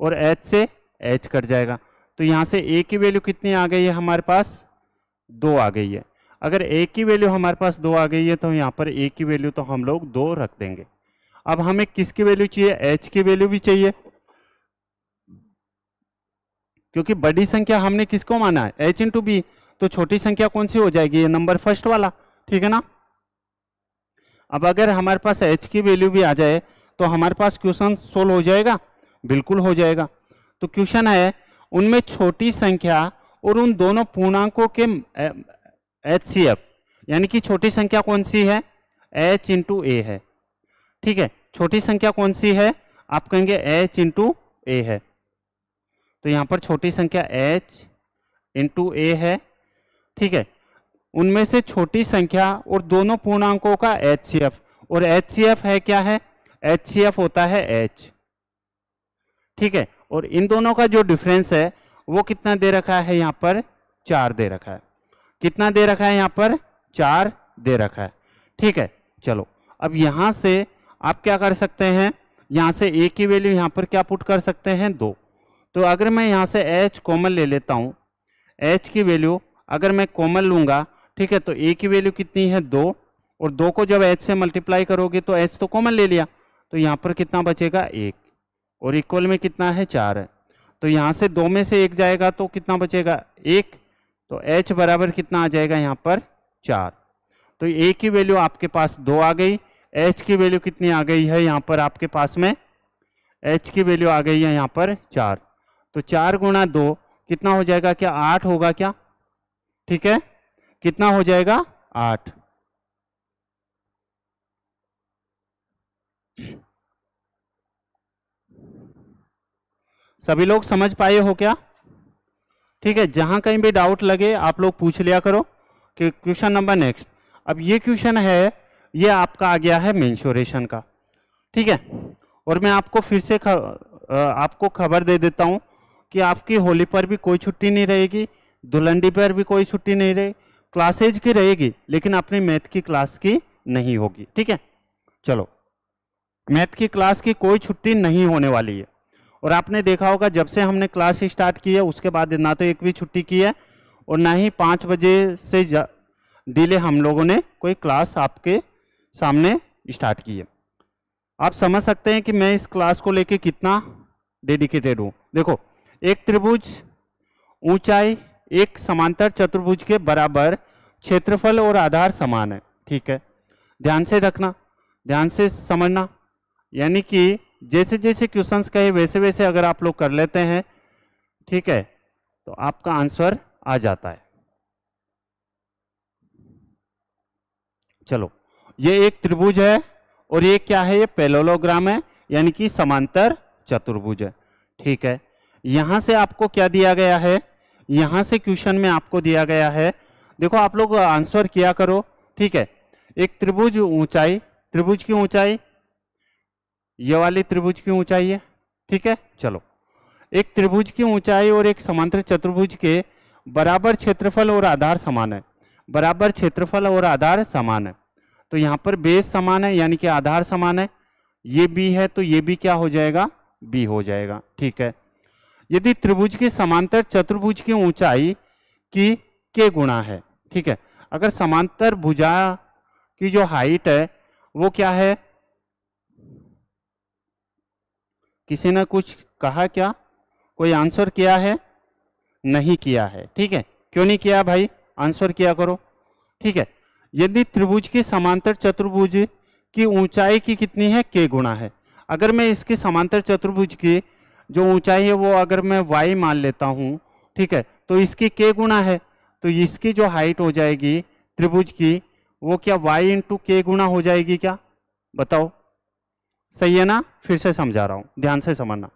और h से h कट जाएगा, तो यहाँ से a की वैल्यू कितनी आ गई है हमारे पास? 2 आ गई है। अगर a की वैल्यू हमारे पास 2 आ गई है तो यहाँ पर a की वैल्यू तो हम लोग 2 रख देंगे। अब हमें किसकी वैल्यू चाहिए? h की वैल्यू भी चाहिए, क्योंकि बड़ी संख्या हमने किसको माना है? h इंटू बी, तो छोटी संख्या कौन सी हो जाएगी? ये नंबर फर्स्ट वाला। ठीक है ना? अब अगर हमारे पास h की वैल्यू भी आ जाए तो हमारे पास क्वेश्चन सोल्व हो जाएगा? बिल्कुल हो जाएगा। तो क्वेश्चन है उनमें छोटी संख्या और उन दोनों पूर्णांकों के एचसीएफ, यानी कि छोटी संख्या कौन सी है? h इंटू ए है। ठीक है, छोटी संख्या कौन सी है? आप कहेंगे h इंटू ए है, तो यहां पर छोटी संख्या h इंटू ए है। ठीक है, उनमें से छोटी संख्या और दोनों पूर्णांकों का एचसीएफ, और एचसीएफ है क्या है? एचसीएफ होता है h। ठीक है, और इन दोनों का जो डिफरेंस है वो कितना दे रखा है? यहाँ पर 4 दे रखा है। कितना दे रखा है? यहाँ पर 4 दे रखा है। ठीक है, चलो अब यहाँ से आप क्या कर सकते हैं? यहाँ से a की वैल्यू यहाँ पर क्या पुट कर सकते हैं? 2। तो अगर मैं यहाँ से h कॉमन ले लेता हूँ, h की वैल्यू अगर मैं कॉमन लूंगा, ठीक है, तो a की वैल्यू कितनी है? 2, और 2 को जब h से मल्टीप्लाई करोगे तो h तो कॉमन ले लिया, तो यहाँ पर कितना बचेगा? 1, और इक्वल में कितना है? 4 है। तो यहाँ से 2 में से 1 जाएगा तो कितना बचेगा? 1, तो h बराबर कितना आ जाएगा यहाँ पर? 4। तो a की वैल्यू आपके पास 2 आ गई, h की वैल्यू कितनी आ गई है यहाँ पर आपके पास में? h की वैल्यू आ गई है यहाँ पर 4। तो 4 गुणा 2 कितना हो जाएगा? क्या 8 होगा क्या? ठीक है, कितना हो जाएगा? 8। सभी लोग समझ पाए हो क्या? ठीक है, जहां कहीं भी डाउट लगे आप लोग पूछ लिया करो। कि क्वेश्चन नंबर नेक्स्ट। अब ये क्वेश्चन है, ये आपका आ गया है मेंसुरेशन का। ठीक है, और मैं आपको फिर से आपको खबर दे देता हूं कि आपकी होली पर भी कोई छुट्टी नहीं रहेगी, धुलंडी पर भी कोई छुट्टी नहीं रहेगी, क्लासेज की रहेगी, लेकिन अपनी मैथ की क्लास की नहीं होगी। ठीक है, चलो मैथ की क्लास की कोई छुट्टी नहीं होने वाली है। और आपने देखा होगा जब से हमने क्लास स्टार्ट की है उसके बाद ना तो एक भी छुट्टी की है, और ना ही 5 बजे से डिले हम लोगों ने कोई क्लास आपके सामने स्टार्ट की है। आप समझ सकते हैं कि मैं इस क्लास को लेके कितना डेडिकेटेड हूँ। देखो, एक त्रिभुज ऊंचाई एक समांतर चतुर्भुज के बराबर, क्षेत्रफल और आधार समान है। ठीक है, ध्यान से रखना, ध्यान से समझना, यानी कि जैसे जैसे क्वेश्चंस कहे वैसे वैसे अगर आप लोग कर लेते हैं, ठीक है, तो आपका आंसर आ जाता है। चलो, ये एक त्रिभुज है और ये क्या है, ये पैरेललोग्राम है, यानी कि समांतर चतुर्भुज है। ठीक है, यहां से आपको क्या दिया गया है, यहां से क्वेश्चन में आपको दिया गया है, देखो आप लोग आंसर किया करो। ठीक है, एक त्रिभुज ऊंचाई, त्रिभुज की ऊंचाई, ये वाली त्रिभुज की ऊंचाई है। ठीक है, चलो, एक त्रिभुज की ऊंचाई और एक समांतर चतुर्भुज के बराबर क्षेत्रफल और आधार समान है, बराबर क्षेत्रफल और आधार समान है। तो यहाँ पर बेस समान है, यानी कि आधार समान है, ये बी है तो ये भी क्या हो जाएगा, बी हो जाएगा। ठीक है, यदि त्रिभुज की समांतर चतुर्भुज की ऊंचाई की के गुणा है, ठीक है, अगर समांतर भुजा की जो हाइट है वो क्या है, किसी ने कुछ कहा क्या, कोई आंसर किया है, नहीं किया है। ठीक है, क्यों नहीं किया भाई, आंसर किया करो। ठीक है, यदि त्रिभुज की समांतर चतुर्भुज की ऊंचाई की कितनी है, के गुणा है, अगर मैं इसकी समांतर चतुर्भुज की जो ऊंचाई है वो अगर मैं y मान लेता हूं, ठीक है, तो इसकी के गुणा है, तो इसकी जो हाइट हो जाएगी त्रिभुज की वो क्या y इंटू के गुणा हो जाएगी क्या, बताओ, सही है ना, फिर से समझा रहा हूं, ध्यान से समझना।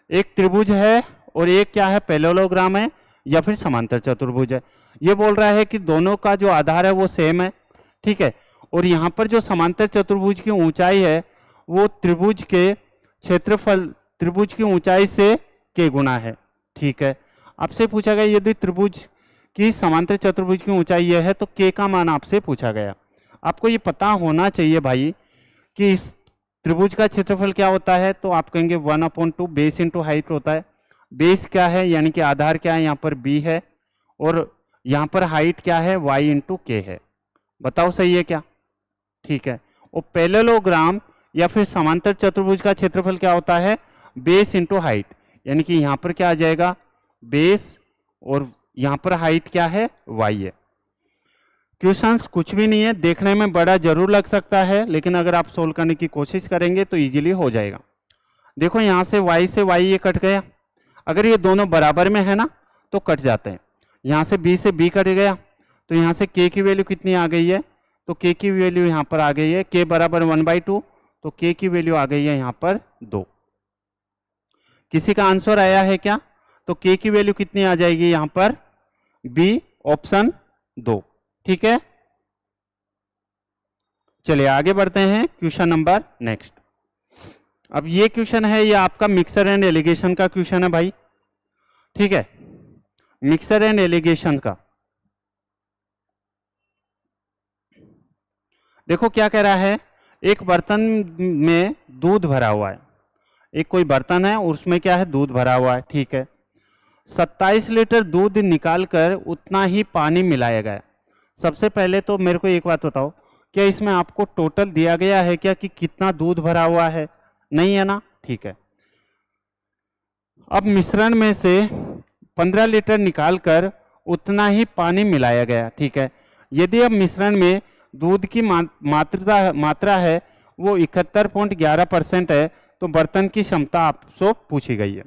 एक त्रिभुज है और एक क्या है, पैरेललोग्राम है या फिर समांतर चतुर्भुज है। ये बोल रहा है कि दोनों का जो आधार है वो सेम है। ठीक है, और यहाँ पर जो समांतर चतुर्भुज की ऊंचाई है वो त्रिभुज के क्षेत्रफल, त्रिभुज की ऊंचाई से के गुना है। ठीक है, आपसे पूछा गया यदि त्रिभुज की समांतर चतुर्भुज की ऊंचाई यह है तो के का मान आपसे पूछा गया। आपको ये पता होना चाहिए भाई कि इस त्रिभुज का क्षेत्रफल क्या होता है, तो आप कहेंगे 1/2 बेस इंटू हाइट होता है। बेस क्या है, यानी कि आधार क्या है, यहाँ पर बी है, और यहाँ पर हाइट क्या है, y इंटू के है। बताओ सही है क्या। ठीक है, और पैरेललोग्राम या फिर समांतर चतुर्भुज का क्षेत्रफल क्या होता है, बेस इंटू हाइट, यानी कि यहाँ पर क्या आ जाएगा, बेस, और यहाँ पर हाइट क्या है, y है। क्वेश्चंस कुछ भी नहीं है, देखने में बड़ा जरूर लग सकता है, लेकिन अगर आप सोल्व करने की कोशिश करेंगे तो इजीली हो जाएगा। देखो यहाँ से y ये कट गया, अगर ये दोनों बराबर में है ना तो कट जाते हैं। यहाँ से b कट गया, तो यहाँ से k की वैल्यू कितनी आ गई है, तो k की वैल्यू यहाँ पर आ गई है, k बराबर 1/2, तो k की वैल्यू आ गई है यहाँ पर 2। किसी का आंसर आया है क्या, तो k की वैल्यू कितनी आ जाएगी यहाँ पर, b ऑप्शन 2। ठीक है, चलिए आगे बढ़ते हैं, क्वेश्चन नंबर नेक्स्ट। अब ये क्वेश्चन है, ये आपका मिक्सर एंड एलिगेशन का क्वेश्चन है भाई। ठीक है, मिक्सर एंड एलिगेशन का देखो क्या कह रहा है, एक बर्तन में दूध भरा हुआ है, एक कोई बर्तन है और उसमें क्या है, दूध भरा हुआ है। ठीक है, 27 लीटर दूध निकालकर उतना ही पानी मिलाया गया। सबसे पहले तो मेरे को एक बात बताओ, क्या इसमें आपको टोटल दिया गया है क्या कि कितना दूध भरा हुआ है, नहीं है ना। ठीक है, अब मिश्रण में से 15 लीटर निकालकर उतना ही पानी मिलाया गया। ठीक है, यदि अब मिश्रण में दूध की मात्रा है वो 71.11% है, तो बर्तन की क्षमता आपसे पूछी गई है।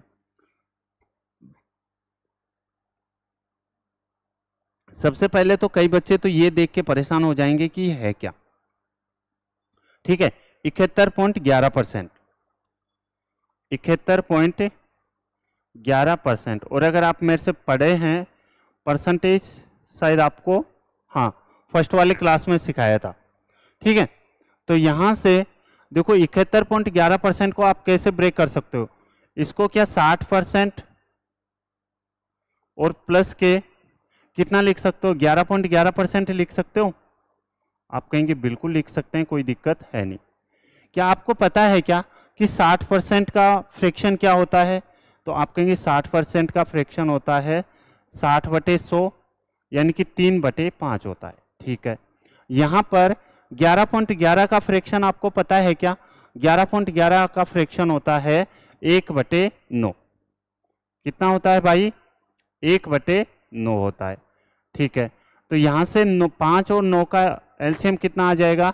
सबसे पहले तो कई बच्चे तो ये देख के परेशान हो जाएंगे कि है क्या। ठीक है, 71.11%, 71.11%, और अगर आप मेरे से पढ़े हैं परसेंटेज, शायद आपको हाँ फर्स्ट वाले क्लास में सिखाया था। ठीक है, तो यहां से देखो 71.11% को आप कैसे ब्रेक कर सकते हो, इसको क्या 60% और प्लस के कितना लिख सकते हो, 11.11% लिख सकते हो। आप कहेंगे बिल्कुल लिख सकते हैं, कोई दिक्कत है नहीं। क्या आपको पता है क्या कि 60% का फ्रैक्शन क्या होता है, तो आप कहेंगे 60% का फ्रैक्शन होता है 60/100, यानी कि 3/5 होता है। ठीक है, यहाँ पर 11.11 का फ्रैक्शन आपको पता है क्या, 11.11 का फ्रैक्शन होता है 1/9। कितना होता है भाई, 1/9 होता है। ठीक है, तो यहाँ से 5 और 9 का एलसीएम कितना आ जाएगा,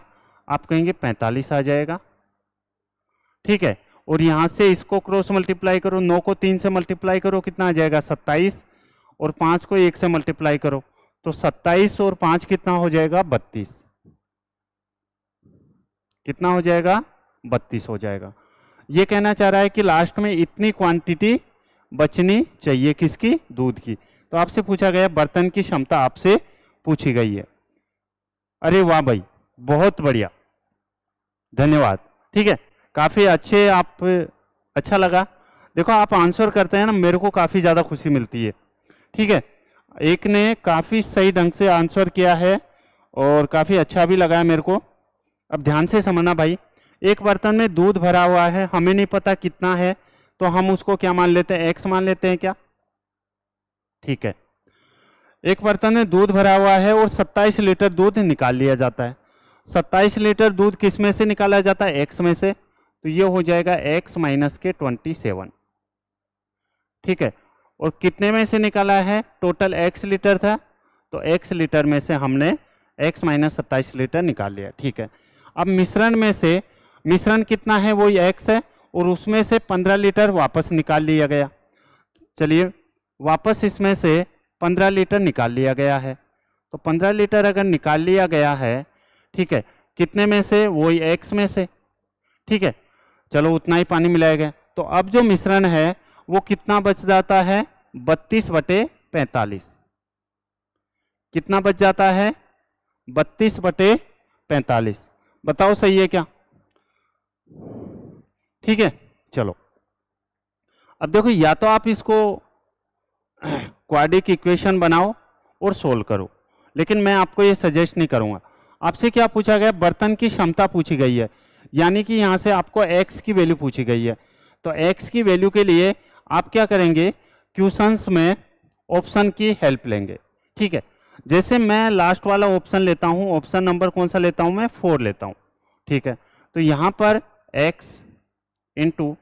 आप कहेंगे 45 आ जाएगा। ठीक है, और यहाँ से इसको क्रॉस मल्टीप्लाई करो, 9 को 3 से मल्टीप्लाई करो, कितना आ जाएगा 27, और 5 को 1 से मल्टीप्लाई करो तो 27 और 5 कितना हो जाएगा 32, कितना हो जाएगा 32 हो जाएगा। ये कहना चाह रहा है कि लास्ट में इतनी क्वांटिटी बचनी चाहिए, किसकी, दूध की। तो आपसे पूछा गया, बर्तन की क्षमता आपसे पूछी गई है। अरे वाह भाई, बहुत बढ़िया, धन्यवाद। ठीक है, काफी अच्छे आप, अच्छा लगा। देखो आप आंसर करते हैं ना, मेरे को काफी ज्यादा खुशी मिलती है। ठीक है, एक ने काफी सही ढंग से आंसर किया है और काफी अच्छा भी लगा है मेरे को। अब ध्यान से समझना भाई, एक बर्तन में दूध भरा हुआ है, हमें नहीं पता कितना है, तो हम उसको क्या मान लेते हैं, एक्स मान लेते हैं क्या। ठीक है, एक बर्तन में दूध भरा हुआ है और 27 लीटर दूध निकाल लिया जाता है। 27 लीटर दूध किस में से निकाला जाता है, एक्स में से, तो ये हो जाएगा x माइनस के 27। ठीक है, और कितने में से निकाला है, टोटल x लीटर था, तो x लीटर में से हमने x माइनस 27 लीटर निकाल लिया। ठीक है, अब मिश्रण में से, मिश्रण कितना है वही x है, और उसमें से 15 लीटर वापस निकाल लिया गया। चलिए, वापस इसमें से 15 लीटर निकाल लिया गया है, तो 15 लीटर अगर निकाल लिया गया है, ठीक है, कितने में से, वही x में से। ठीक है, चलो उतना ही पानी मिलाया गया, तो अब जो मिश्रण है वो कितना बच जाता है, 32/45। कितना बच जाता है, 32/45। बताओ सही है क्या। ठीक है, चलो अब देखो, या तो आप इसको क्वाड्रिक इक्वेशन बनाओ और सोल्व करो, लेकिन मैं आपको ये सजेस्ट नहीं करूंगा। आपसे क्या पूछा गया, बर्तन की क्षमता पूछी गई है, यानी कि यहां से आपको x की वैल्यू पूछी गई है। तो x की वैल्यू के लिए आप क्या करेंगे, क्वेश्चंस में ऑप्शन की हेल्प लेंगे। ठीक है, जैसे मैं लास्ट वाला ऑप्शन लेता हूं, ऑप्शन नंबर कौन सा लेता हूं मैं, 4 लेता हूं। ठीक है, तो यहां पर x इंटू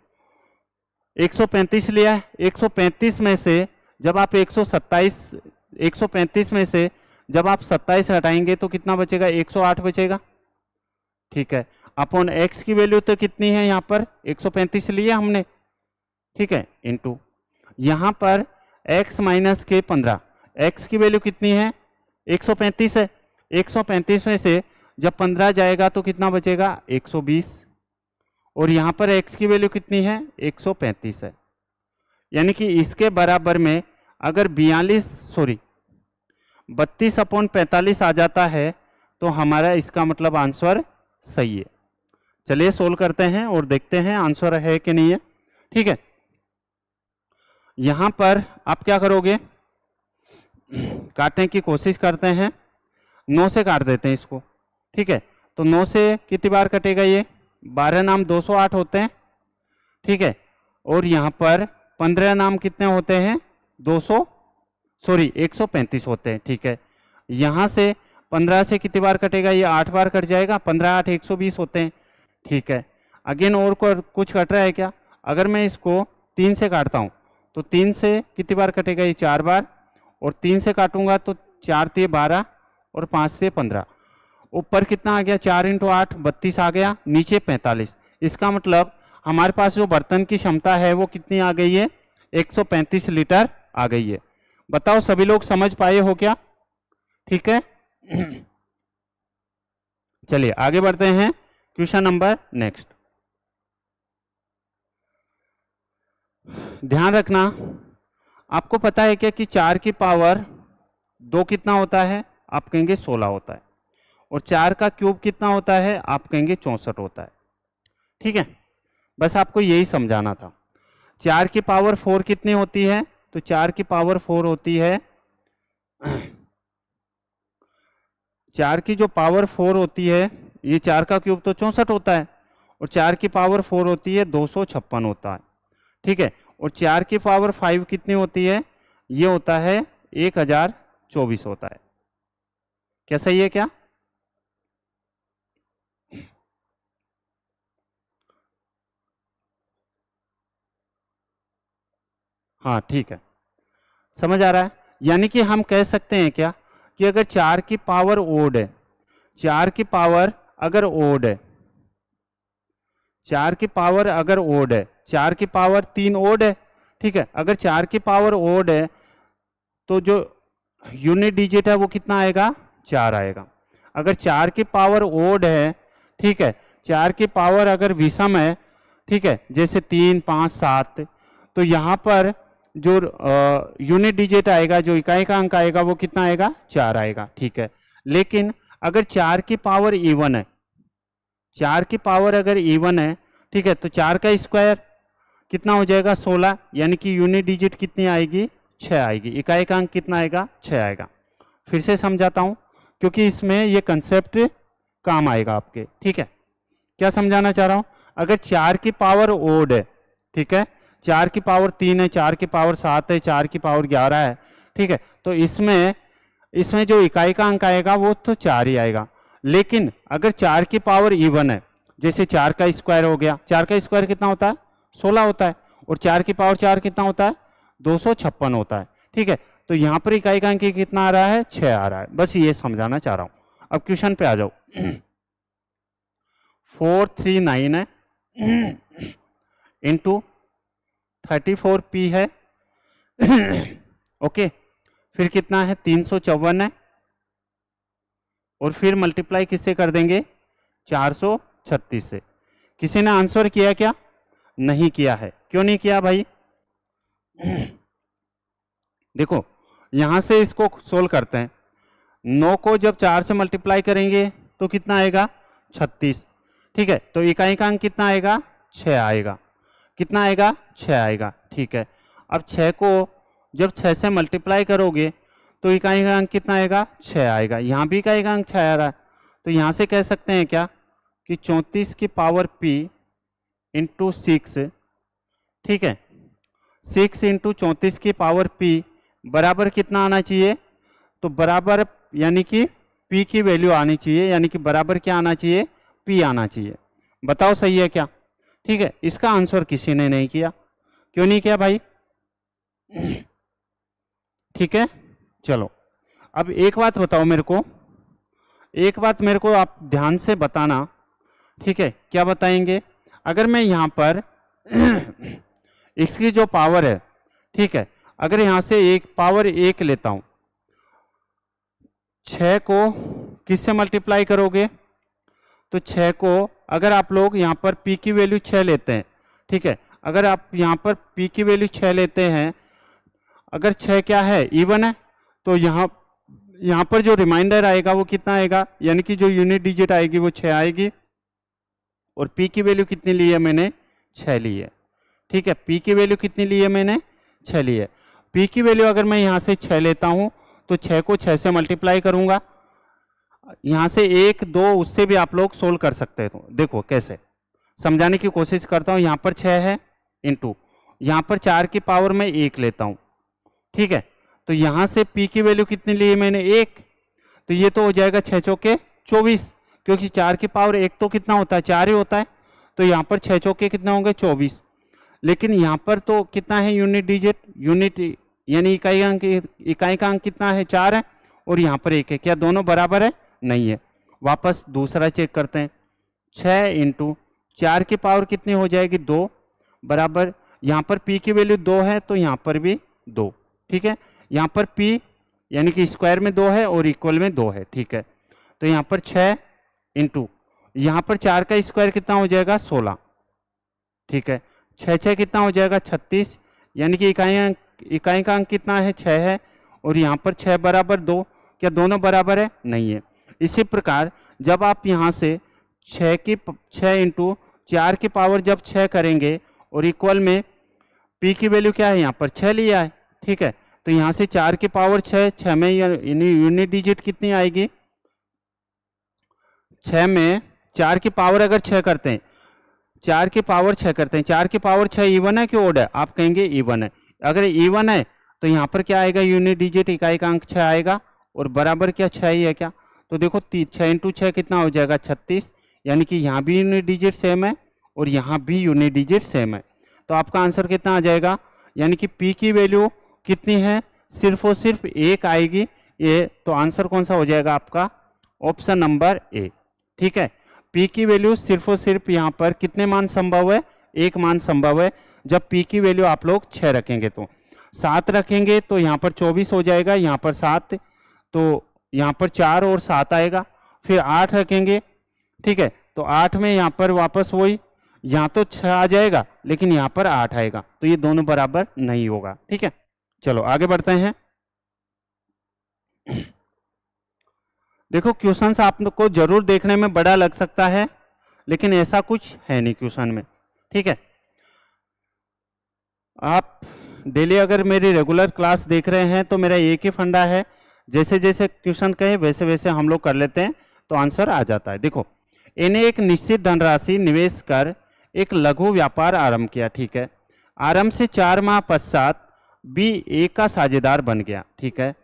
135 लिया है, 135 में से जब आप 135 में से जब आप 27 हटाएंगे तो कितना बचेगा, 108 बचेगा। ठीक है, अपॉन x की वैल्यू तो कितनी है, यहाँ पर 135 लिया हमने। ठीक है, इंटू यहाँ पर x माइनस के 15, x की वैल्यू कितनी है, 135 है। 135 में से जब 15 जाएगा तो कितना बचेगा, 120, और यहाँ पर x की वैल्यू कितनी है, 135 है। यानी कि इसके बराबर में अगर 32/45 आ जाता है तो हमारा इसका मतलब आंसर सही है। चलिए सोल्व करते हैं और देखते हैं आंसर है कि नहीं है। ठीक है, यहां पर आप क्या करोगे, काटने की कोशिश करते हैं, 9 से काट देते हैं इसको। ठीक है, तो 9 से कितनी बार कटेगा, ये 12 नाम 208 होते हैं। ठीक है, और यहाँ पर 15 नाम कितने होते हैं, 135 होते हैं। ठीक है, यहाँ से 15 से कितनी बार कटेगा, ये 8 बार कट जाएगा, 15 8 120 होते हैं। ठीक है, अगेन और कुछ कट रहा है क्या, अगर मैं इसको 3 से काटता हूँ तो 3 से कितनी बार कटेगा, ये 4 बार, और 3 से काटूंगा तो 4 × 12 और 5 से 15। ऊपर कितना आ गया, 4 × 8 32 आ गया, नीचे 45। इसका मतलब हमारे पास जो बर्तन की क्षमता है वो कितनी आ गई है, 135 लीटर आ गई है। बताओ सभी लोग समझ पाए हो क्या। ठीक है, चलिए आगे बढ़ते हैं, क्वेश्चन नंबर नेक्स्ट। ध्यान रखना, आपको पता है क्या कि 4 की पावर 2 कितना होता है, आप कहेंगे 16 होता है, और 4 का क्यूब कितना होता है, आप कहेंगे 64 होता है। ठीक है, बस आपको यही समझाना था। 4 की पावर 4 कितनी होती है, तो 4 की पावर 4 होती है 4 की जो पावर 4 होती है, ये 4 का क्यूब तो 64 होता है, और 4 की पावर 4 होती है 256 होता है। ठीक है, और 4 की पावर 5 कितनी होती है, ये होता है 1024 होता है। क्या सही है क्या। हाँ ठीक है, समझ आ रहा है। यानी कि हम कह सकते हैं क्या कि अगर 4 की पावर ओड है, 4 की पावर अगर ओड है, 4 की पावर अगर ओड है, 4 की पावर 3 ओड है, ठीक है। अगर 4 की पावर ओड है तो जो यूनिट डिजिट है वो कितना आएगा, 4 आएगा। अगर 4 की पावर ओड है, ठीक है, 4 की पावर अगर विषम है, ठीक है, जैसे 3, 5, 7, तो यहाँ पर जो यूनिट डिजिट आएगा, जो इकाई का अंक आएगा वो कितना आएगा, 4 आएगा, ठीक है। लेकिन अगर 4 की पावर इवन है, 4 की पावर अगर इवन है, ठीक है, तो 4 का स्क्वायर कितना हो जाएगा, 16, यानी कि यूनिट डिजिट कितनी आएगी, 6 आएगी। इकाई का अंक कितना आएगा, 6 आएगा। फिर से समझाता हूं क्योंकि इसमें ये कंसेप्ट काम आएगा आपके, ठीक है। क्या समझाना चाह रहा हूं, अगर 4 की पावर ओड है, ठीक है, 4 की पावर 3 है, 4 की पावर 7 है, 4 की पावर 11 है, ठीक है, तो इसमें जो इकाई का अंक आएगा वो तो 4 ही आएगा। लेकिन अगर 4 की पावर इवन है, जैसे 4 का स्क्वायर हो गया, 4 का स्क्वायर कितना होता है, 16 होता है, और 4 की पावर 4 कितना होता है, 256 होता है, ठीक है। तो यहाँ पर इकाई का अंक कितना आ रहा है, 6 आ रहा है। बस ये समझाना चाह रहा हूं। अब क्वेश्चन पे आ जाओ। 439 है इंटू 34p है ओके, फिर कितना है, 354 है, और फिर मल्टीप्लाई किससे कर देंगे, 436 से। किसी ने आंसर किया क्या, नहीं किया है। क्यों नहीं किया भाई, देखो यहां से इसको सोल्व करते हैं। 9 को जब 4 से मल्टीप्लाई करेंगे तो कितना आएगा, 36, ठीक है। तो इकाई का अंक कितना आएगा, 6 आएगा। कितना आएगा, 6 आएगा, ठीक है। अब 6 को जब 6 से मल्टीप्लाई करोगे तो इकाई का अंक कितना आएगा, 6 आएगा। यहाँ भी इकाई का अंक 6 आ रहा है, तो यहाँ से कह सकते हैं क्या कि 34 की पावर p इंटू 6, ठीक है, 6 इंटू 34 की पावर p बराबर कितना आना चाहिए, तो बराबर यानी कि p की वैल्यू आनी चाहिए, यानी कि बराबर क्या आना चाहिए, p आना चाहिए। बताओ सही है क्या, ठीक है। इसका आंसर किसी ने नहीं किया। क्यों नहीं किया भाई, ठीक है। चलो अब एक बात बताओ मेरे को, एक बात मेरे को आप ध्यान से बताना, ठीक है। क्या बताएंगे, अगर मैं यहाँ पर इसकी जो पावर है, ठीक है, अगर यहाँ से एक पावर 1 लेता हूं, 6 को किससे मल्टीप्लाई करोगे, तो 6 को अगर आप लोग यहाँ पर p की वैल्यू 6 लेते हैं, ठीक है, अगर आप यहाँ पर p की वैल्यू 6 लेते हैं, अगर 6 क्या है, इवन है, तो यहाँ पर जो रिमाइंडर आएगा वो कितना आएगा, यानी कि जो यूनिट डिजिट आएगी वो 6 आएगी। और p की वैल्यू कितनी ली है मैंने, 6 ली है, ठीक है। p की वैल्यू कितनी ली है मैंने, 6 ली है। p की वैल्यू अगर मैं यहाँ से 6 लेता हूँ तो 6 को 6 से मल्टीप्लाई करूंगा, यहाँ से 1, 2 उससे भी आप लोग सोल्व कर सकते हो। देखो कैसे समझाने की कोशिश करता हूँ। यहाँ पर 6 है इंटू यहाँ पर 4 की पावर में 1 लेता हूँ, ठीक है। तो यहाँ से p की वैल्यू कितनी ली है मैंने, 1, तो ये तो हो जाएगा 6 चौके 24, क्योंकि 4 की पावर 1 तो कितना होता है, 4 ही होता है। तो यहाँ पर 6 चौके कितना होंगे, 24। लेकिन यहाँ पर तो कितना है यूनिट डिजिट, यूनिट यानी इकाई का अंक कितना है, 4 है, और यहाँ पर 1 है। क्या दोनों बराबर है, नहीं है। वापस दूसरा चेक करते हैं, 6 इंटू 4 की पावर कितनी हो जाएगी, 2, बराबर यहाँ पर p की वैल्यू 2 है तो यहाँ पर भी 2, ठीक है। यहाँ पर p यानी कि स्क्वायर में 2 है और इक्वल में 2 है, ठीक है। तो यहाँ पर 6 इंटू यहाँ पर 4 का स्क्वायर कितना हो जाएगा, 16, ठीक है। 6 कितना हो जाएगा, 36, यानी कि इकाई का अंक कितना है, 6 है, और यहाँ पर 6 बराबर 2। क्या दोनों बराबर है, नहीं है। इसी प्रकार जब आप यहाँ से 6 इंटू 4 की पावर जब 6 करेंगे और इक्वल में p की वैल्यू क्या है, यहाँ पर 6 लिया है, ठीक है। तो यहाँ से 4 की पावर 6 में यूनिट डिजिट कितनी आएगी, 6 में 4 की पावर अगर 6 करते हैं, 4 की पावर 6 करते हैं, 4 की पावर 6 इवन है कि ओड है, आप कहेंगे इवन है। अगर इवन है तो यहाँ पर क्या आएगा, यूनिट डिजिट इकाई का अंक 6 आएगा, और बराबर क्या 6 ही है क्या। तो देखो 6 इंटू 6 कितना हो जाएगा, 36, यानी कि यहाँ भी यूनिट डिजिट सेम है और यहाँ भी यूनिट डिजिट सेम है। तो आपका आंसर कितना आ जाएगा, यानी कि p की वैल्यू कितनी है, सिर्फ और सिर्फ 1 आएगी। ये तो आंसर कौन सा हो जाएगा आपका, ऑप्शन नंबर ए। ठीक है, पी की वैल्यू सिर्फ और सिर्फ यहाँ पर कितने मान संभव है, एक मान संभव है। जब पी की वैल्यू आप लोग 6 रखेंगे तो 7 रखेंगे तो यहाँ पर 24 हो जाएगा, यहाँ पर 7 तो यहाँ पर 4 और 7 आएगा, फिर 8 रखेंगे। ठीक है, तो 8 में यहाँ पर वापस वही, यहाँ तो 6 आ जाएगा लेकिन यहाँ पर 8 आएगा, तो ये दोनों बराबर नहीं होगा। ठीक है, चलो आगे बढ़ते हैं। देखो क्वेश्चंस आपको जरूर देखने में बड़ा लग सकता है लेकिन ऐसा कुछ है नहीं क्वेश्चन में। ठीक है, आप डेली अगर मेरी रेगुलर क्लास देख रहे हैं तो मेरा एक ही फंडा है, जैसे जैसे क्वेश्चन कहे वैसे वैसे हम लोग कर लेते हैं तो आंसर आ जाता है। देखो, इन्हें एक निश्चित धनराशि निवेश कर एक लघु व्यापार आरंभ किया। ठीक है, आरंभ से 4 माह पश्चात बी ए का साझेदार बन गया। ठीक है,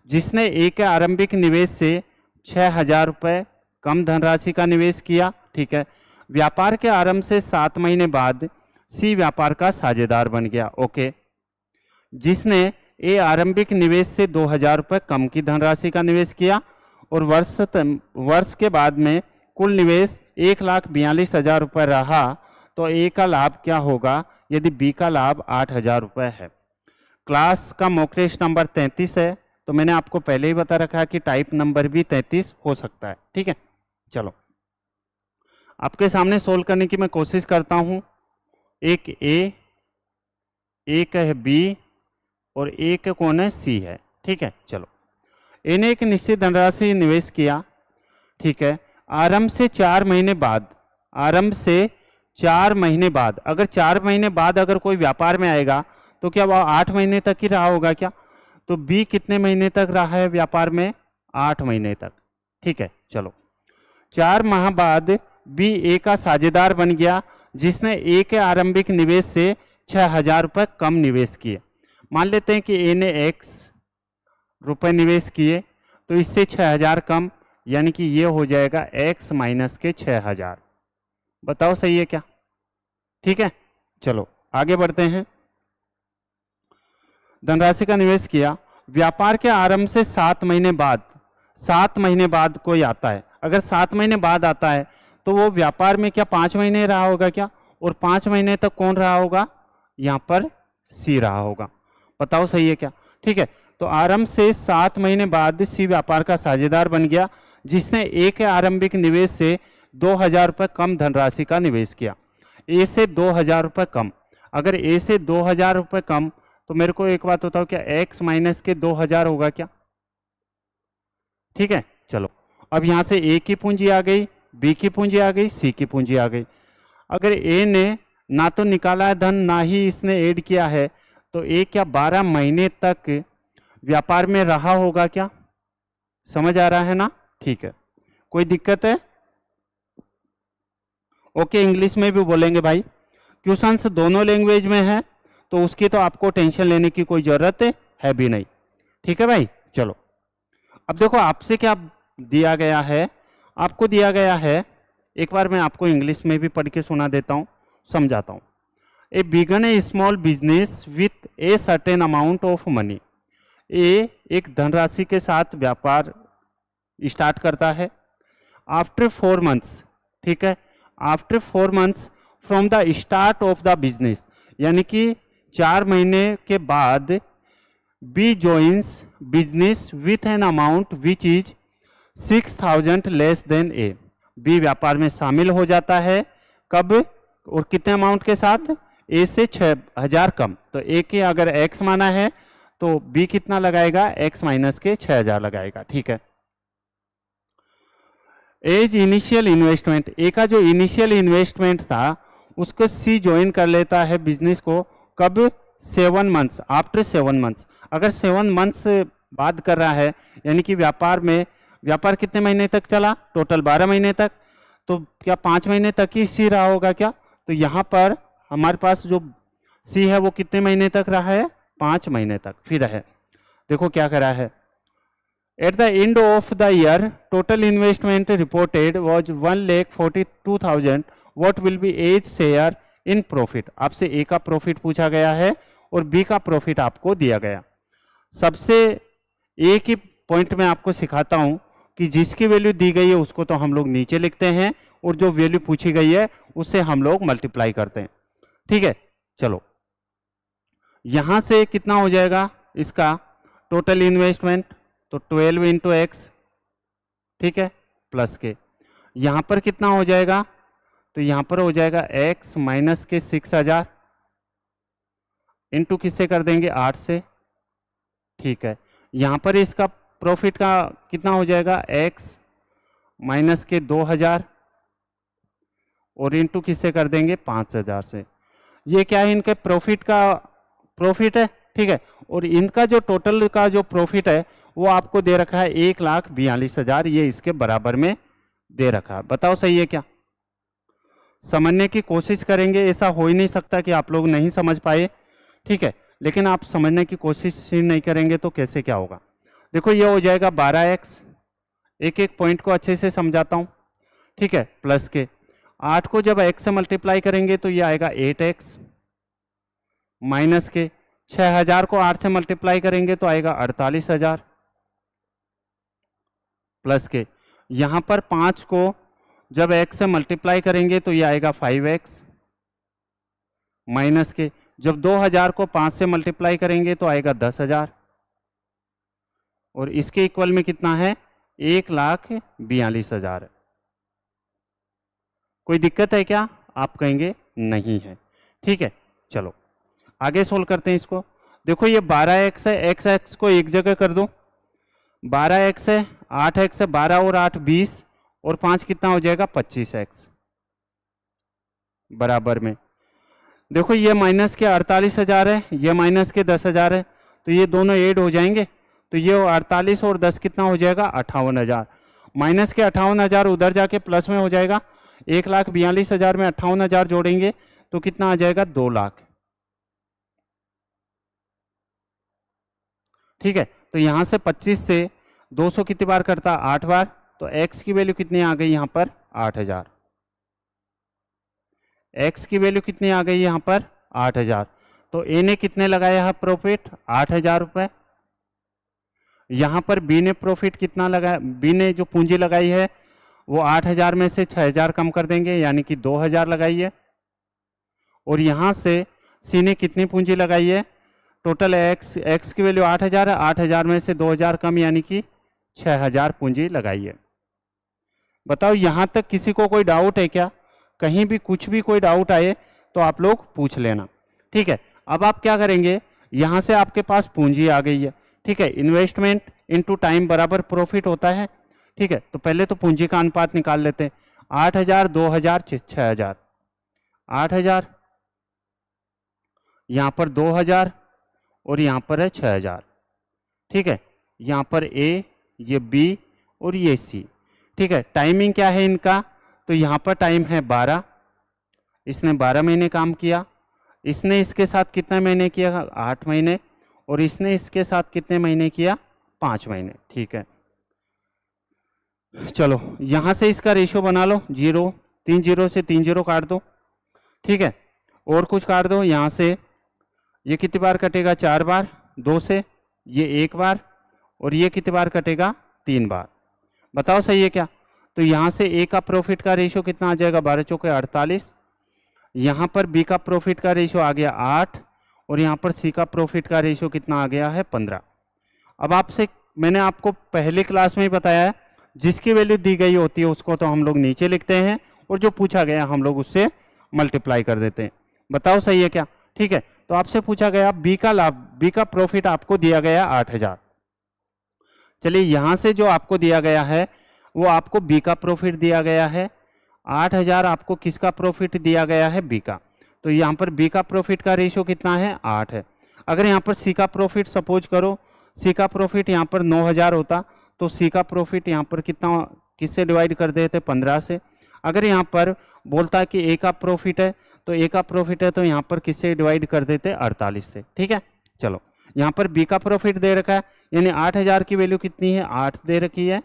जिसने ए के आरंभिक निवेश से 6,000 रुपये कम धनराशि का निवेश किया। ठीक है, व्यापार के आरंभ से 7 महीने बाद सी व्यापार का साझेदार बन गया। ओके, जिसने ए आरंभिक निवेश से 2,000 रुपये कम की धनराशि का निवेश किया और वर्ष के बाद में कुल निवेश 1,42,000 रुपये रहा, तो ए का लाभ क्या होगा यदि बी का लाभ 8,000 रुपये है। क्लास का मॉक टेस्ट नंबर 33 है, तो मैंने आपको पहले ही बता रखा है कि टाइप नंबर भी 33 हो सकता है। ठीक है, चलो आपके सामने सोल्व करने की मैं कोशिश करता हूँ। एक ए, एक है बी और एक कौन है, सी है। ठीक है, चलो ए ने एक निश्चित धनराशि निवेश किया। ठीक है, आरंभ से 4 महीने बाद, आरंभ से 4 महीने बाद, अगर 4 महीने बाद अगर कोई व्यापार में आएगा तो क्या वह 8 महीने तक ही रहा होगा क्या? तो बी कितने महीने तक रहा है व्यापार में? 8 महीने तक। ठीक है, चलो 4 माह बाद बी ए का साझेदार बन गया, जिसने ए के आरंभिक निवेश से 6,000 रुपये कम निवेश किए। मान लेते हैं कि ए ने x रुपये निवेश किए तो इससे 6,000 कम, यानी कि ये हो जाएगा x माइनस के 6,000। बताओ सही है क्या? ठीक है, चलो आगे बढ़ते हैं। धनराशि का निवेश किया, व्यापार के आरंभ से 7 महीने बाद, 7 महीने बाद कोई आता है, अगर 7 महीने बाद आता है तो वो व्यापार में क्या 5 महीने रहा होगा क्या? और 5 महीने तक कौन रहा होगा? यहाँ पर सी रहा होगा। बताओ सही है क्या? ठीक है, तो आरंभ से 7 महीने बाद सी व्यापार का साझेदार बन गया, जिसने ए के आरंभिक निवेश से 2,000 रुपये कम धनराशि का निवेश किया। ए से 2,000 रुपये कम, अगर ए से 2,000 रुपये कम तो मेरे को एक बात बताओ, क्या x माइनस के 2,000 होगा क्या? ठीक है, चलो अब यहाँ से ए की पूंजी आ गई, बी की पूंजी आ गई, सी की पूंजी आ गई। अगर ए ने ना तो निकाला है धन, ना ही इसने ऐड किया है, तो ए क्या 12 महीने तक व्यापार में रहा होगा क्या? समझ आ रहा है ना? ठीक है, कोई दिक्कत है? ओके, इंग्लिश में भी बोलेंगे भाई, क्वेश्चंस दोनों लैंग्वेज में है तो उसकी तो आपको टेंशन लेने की कोई जरूरत है भी नहीं। ठीक है भाई, चलो अब देखो आपसे क्या दिया गया है। आपको दिया गया है, एक बार मैं आपको इंग्लिश में भी पढ़ के सुना देता हूँ, समझाता हूँ। A begin a small business with a certain amount of money. A एक धनराशि के साथ व्यापार स्टार्ट करता है। आफ्टर 4 मंथ्स, ठीक है, after 4 months from the start of the business, यानी कि 4 महीने के बाद B joins business with an amount which is 6,000 less than A. B व्यापार में शामिल हो जाता है, कब और कितने अमाउंट के साथ? ए से 6,000 कम। तो ए के अगर x माना है तो बी कितना लगाएगा? x माइनस के 6,000 लगाएगा। ठीक है, एज इनिशियल इन्वेस्टमेंट, ए का जो इनिशियल इन्वेस्टमेंट था उसको सी ज्वाइन कर लेता है बिजनेस को, कब? 7 मंथ्स, आफ्टर 7 मंथ्स। अगर 7 मंथ्स बाद कर रहा है, यानी कि व्यापार कितने महीने तक चला? टोटल 12 महीने तक। तो क्या 5 महीने तक ही सी रहा होगा क्या? तो यहाँ पर हमारे पास जो सी है वो कितने महीने तक रहा है? 5 महीने तक फिर है। देखो क्या करा है, at the end of the year total investment reported was 1,42,000। What will be A's share in profit? आपसे ए का प्रॉफिट पूछा गया है और बी का प्रॉफिट आपको दिया गया। सबसे ए की पॉइंट में आपको सिखाता हूं, कि जिसकी वैल्यू दी गई है उसको तो हम लोग नीचे लिखते हैं और जो वैल्यू पूछी गई है उससे हम लोग मल्टीप्लाई करते हैं। ठीक है, चलो यहां से कितना हो जाएगा इसका टोटल इन्वेस्टमेंट, तो 12 इंटू एक्स, ठीक है, प्लस के यहां पर कितना हो जाएगा, तो यहां पर हो जाएगा x माइनस के 6000 इंटू किससे कर देंगे 8 से। ठीक है, यहां पर इसका प्रॉफिट का कितना हो जाएगा x माइनस के 2000 और इंटू किससे कर देंगे 5000 से। ये क्या है, इनके प्रॉफिट का प्रॉफिट है। ठीक है, और इनका जो टोटल का जो प्रॉफिट है वो आपको दे रखा है 1,42,000, ये इसके बराबर में दे रखा है। बताओ सही है क्या? समझने की कोशिश करेंगे, ऐसा हो ही नहीं सकता कि आप लोग नहीं समझ पाए। ठीक है, लेकिन आप समझने की कोशिश ही नहीं करेंगे तो कैसे क्या होगा। देखो ये हो जाएगा 12x, एक एक पॉइंट को अच्छे से समझाता हूं। ठीक है, प्लस के 8 को जब x से मल्टीप्लाई करेंगे तो ये आएगा 8x, माइनस के 6000 को 8 से मल्टीप्लाई करेंगे तो आएगा 48,000, प्लस के यहां पर 5 को जब x से मल्टीप्लाई करेंगे तो ये आएगा 5x, माइनस के जब 2000 को 5 से मल्टीप्लाई करेंगे तो आएगा 10,000, और इसके इक्वल में कितना है 1,42,000। कोई दिक्कत है क्या? आप कहेंगे नहीं है। ठीक है, चलो आगे सोल्व करते हैं इसको। देखो ये 12x है, x को एक जगह कर दो, 12x है, 8x है, 12 और 8 20 और 5 कितना हो जाएगा 25x बराबर में। देखो ये माइनस के 48,000 है, ये माइनस के 10,000 है, तो ये दोनों ऐड हो जाएंगे, तो ये 48 और 10 कितना हो जाएगा 58,000, माइनस के 58,000 उधर जाके प्लस में हो जाएगा, 1,42,000 में 58,000 जोड़ेंगे तो कितना आ जाएगा 2 लाख। ठीक है, तो यहां से 25 से 200 कितनी बार करता 8 बार, तो x की वैल्यू कितनी आ गई यहां पर 8,000, x की वैल्यू कितनी आ गई यहां पर 8,000। तो a ने कितने लगाया है प्रॉफिट 8,000 रुपए, यहां पर b ने प्रॉफिट कितना लगाया, b ने जो पूंजी लगाई है वो 8,000 में से 6,000 कम कर देंगे यानी कि 2,000 लगाई है, और यहां से c ने कितनी पूंजी लगाई है, टोटल x की वैल्यू 8,000 है, 8,000 में से 2,000 कम यानी कि 6,000 पूंजी लगाई है। बताओ यहां तक किसी को कोई डाउट है क्या? कहीं भी कुछ भी कोई डाउट आए तो आप लोग पूछ लेना। ठीक है, अब आप क्या करेंगे, यहां से आपके पास पूंजी आ गई है। ठीक है, इन्वेस्टमेंट इनटू टाइम बराबर प्रॉफिट होता है। ठीक है, तो पहले तो पूंजी का अनुपात निकाल लेते हैं, 8,000 2,000 6,000, 8,000 यहां पर 2,000 और यहां पर है 6,000। ठीक है, यहां पर A, ये B और ये C। ठीक है, टाइमिंग क्या है इनका, तो यहां पर टाइम है 12, इसने 12 महीने काम किया, इसने इसके साथ कितने महीने किया 8 महीने, और इसने इसके साथ कितने महीने किया 5 महीने। ठीक है, चलो यहां से इसका रेशियो बना लो 0, 3 0 से 3 0 काट दो। ठीक है, और कुछ काट दो, यहां से ये कितनी बार कटेगा 4 बार, 2 से ये 1 बार, और ये कितनी बार कटेगा 3 बार। बताओ सही है क्या? तो यहां से A का प्रॉफिट का रेशियो कितना आ जाएगा 12 चौके 48, यहां पर B का प्रॉफिट का रेशियो आ गया 8, और यहां पर C का प्रॉफिट का रेशियो कितना आ गया है 15। अब आपसे मैंने आपको पहले क्लास में ही बताया है, जिसकी वैल्यू दी गई होती है उसको तो हम लोग नीचे लिखते हैं और जो पूछा गया हम लोग उससे मल्टीप्लाई कर देते हैं। बताओ सही है क्या? ठीक है, तो आपसे पूछा गया B का लाभ, B का प्रॉफिट आपको दिया गया 8,000। चलिए यहां से जो आपको दिया गया है वो आपको B का प्रॉफिट दिया गया है, 8,000 आपको किसका प्रॉफिट दिया गया है B का, तो यहाँ पर B का प्रॉफिट का रेशियो कितना है 8 है। अगर यहाँ पर C का प्रॉफिट सपोज करो, C का प्रॉफिट यहाँ पर 9,000 होता, तो C का प्रॉफिट यहाँ पर कितना किससे डिवाइड कर देते 15 से। अगर यहाँ पर बोलता कि A का प्रॉफिट है तो A का प्रॉफिट है तो यहाँ पर किससे डिवाइड कर देते 48 से। ठीक है, चलो यहाँ पर B का प्रॉफिट दे रखा है, यानी 8,000 की वैल्यू कितनी है 8 दे रखी है,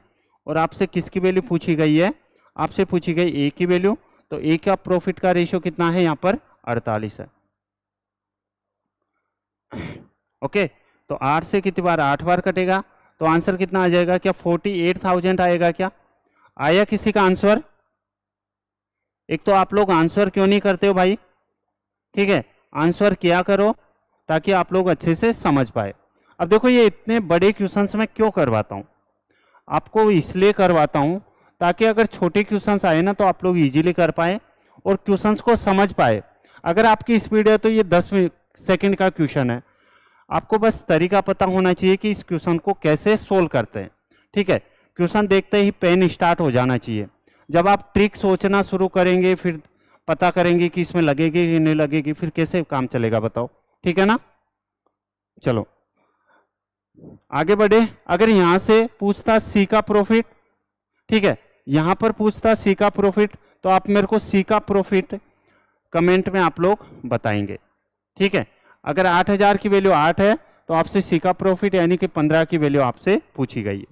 और आपसे किसकी वैल्यू पूछी गई है, आपसे पूछी गई A की वैल्यू, तो A का प्रॉफिट का रेशियो कितना है यहाँ पर 48 है। ओके, तो 8 से कितनी बार 8 बार कटेगा, तो आंसर कितना आ जाएगा? क्या 48,000 आएगा? क्या आया किसी का आंसर? एक तो आप लोग आंसर क्यों नहीं करते हो भाई? ठीक है, आंसर किया करो ताकि आप लोग अच्छे से समझ पाए। अब देखो ये इतने बड़े क्वेश्चंस मैं क्यों करवाता हूँ? आपको इसलिए करवाता हूँ ताकि अगर छोटे क्वेश्चंस आए ना तो आप लोग इजीली कर पाए और क्वेश्चंस को समझ पाए। अगर आपकी स्पीड है तो ये 10 सेकंड का क्वेश्चन है, आपको बस तरीका पता होना चाहिए कि इस क्वेश्चन को कैसे सोल्व करते हैं। ठीक है, क्वेश्चन देखते ही पेन स्टार्ट हो जाना चाहिए। जब आप ट्रिक सोचना शुरू करेंगे, फिर पता करेंगे कि इसमें लगेगी कि नहीं लगेगी, फिर कैसे काम चलेगा बताओ? ठीक है ना? चलो आगे बढ़े। अगर यहां से पूछता सी का प्रॉफिट, ठीक है, यहां पर पूछता सी का प्रॉफिट, तो आप मेरे को सी का प्रॉफिट कमेंट में आप लोग बताएंगे। ठीक है, अगर 8,000 की वैल्यू 8 है तो आपसे सी का प्रॉफिट यानी कि 15 की वैल्यू आपसे पूछी गई है।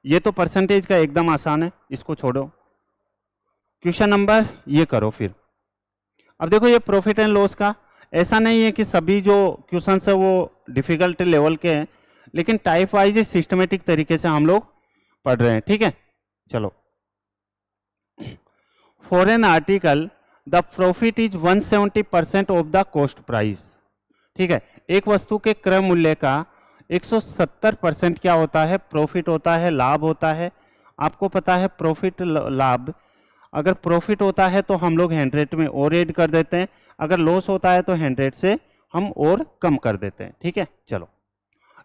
ये तो परसेंटेज का एकदम आसान है, इसको छोड़ो। क्वेश्चन नंबर ये करो फिर। अब देखो ये प्रॉफिट एंड लॉस का, ऐसा नहीं है कि सभी जो क्वेश्चन है वो डिफिकल्ट लेवल के हैं, लेकिन टाइप वाइज सिस्टमेटिक तरीके से हम लोग पढ़ रहे हैं। ठीक है, चलो। For an article the profit is 170% of the cost price. ठीक है, एक वस्तु के क्रय मूल्य का 170% क्या होता है? प्रॉफिट होता है, लाभ होता है। आपको पता है प्रॉफिट लाभ, अगर प्रॉफिट होता है तो हम लोग 100 में और ऐड कर देते हैं, अगर लॉस होता है तो 100 से हम और कम कर देते हैं। ठीक है, चलो।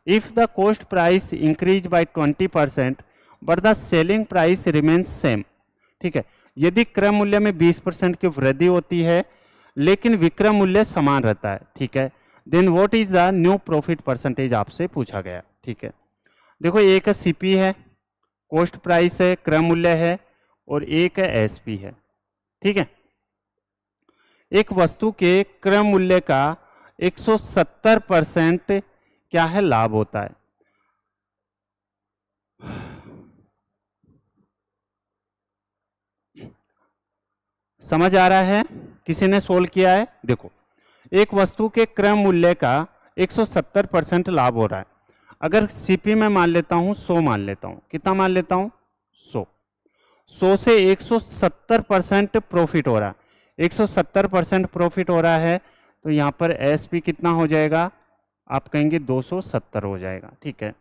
If the cost price increase by 20% but the selling price remains same. ठीक है, यदि क्रय मूल्य में 20% की वृद्धि होती है लेकिन विक्रय मूल्य समान रहता है, ठीक है, then what is the new profit percentage आपसे पूछा गया। ठीक है, देखो एक सीपी है, कॉस्ट प्राइस है, क्रय मूल्य है, और एक एसपी है। ठीक है, एक वस्तु के क्रय मूल्य का 170% क्या है? लाभ होता है। समझ आ रहा है? किसी ने सोल्व किया है? देखो एक वस्तु के क्रय मूल्य का 170% लाभ हो रहा है। अगर सीपी में मान लेता हूं 100 मान लेता हूं, कितना मान लेता हूं? 100 से 170% प्रॉफिट हो रहा है। 170% प्रॉफिट हो रहा है तो यहां पर एसपी कितना हो जाएगा? आप कहेंगे 270 हो जाएगा। ठीक है,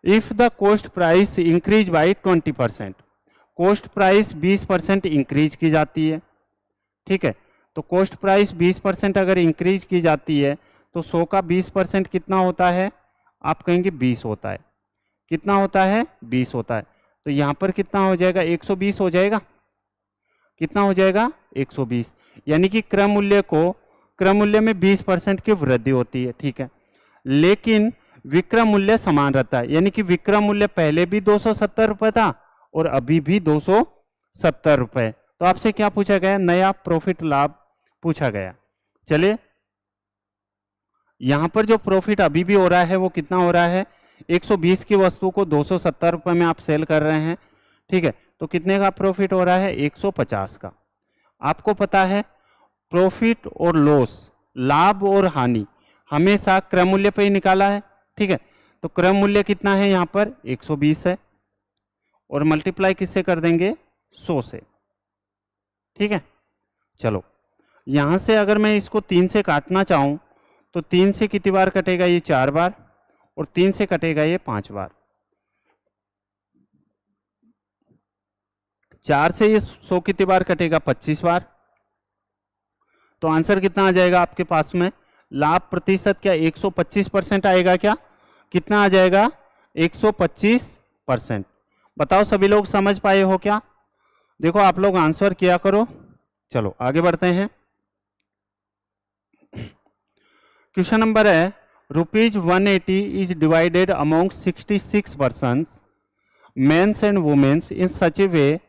if the cost price increase by 20%, cost price 20% increase की जाती है। ठीक है, तो कॉस्ट प्राइस 20% अगर इंक्रीज की जाती है तो 100 का 20% कितना होता है? आप कहेंगे 20 होता है। कितना होता है? 20 होता है। तो यहां पर कितना हो जाएगा? 120 हो जाएगा। कितना हो जाएगा? 120। यानी कि क्रय मूल्य में 20% की वृद्धि होती है। ठीक है, लेकिन विक्रय मूल्य समान रहता है, यानी कि विक्रय मूल्य पहले भी 270 रुपए था और अभी भी 270 रुपए। तो आपसे क्या पूछा गया? नया प्रॉफिट लाभ पूछा गया। चलिए, यहां पर जो प्रॉफिट अभी भी हो रहा है वो कितना हो रहा है? 120 की वस्तु को 270 रुपए में आप सेल कर रहे हैं। ठीक है, तो कितने का प्रॉफिट हो रहा है? 150 का। आपको पता है प्रॉफिट और लॉस, लाभ और हानि हमेशा क्रय मूल्य पे ही निकाला है। ठीक है, तो क्रय मूल्य कितना है? यहां पर 120 है और मल्टीप्लाई किससे कर देंगे? 100 से। ठीक है, चलो यहां से अगर मैं इसको 3 से काटना चाहूं तो 3 से कितनी बार कटेगा? ये 4 बार, और 3 से कटेगा ये 5 बार। 4 से ये 100 कितनी बार कटेगा? 25 बार। तो आंसर कितना आ जाएगा आपके पास में? लाभ प्रतिशत क्या 125% आएगा? क्या कितना आ जाएगा? 125%। बताओ सभी लोग समझ पाए हो क्या? देखो आप लोग आंसर किया करो। चलो आगे बढ़ते हैं। क्वेश्चन नंबर है, ₹180 is divided among 66 persons, men's and women's, in such a way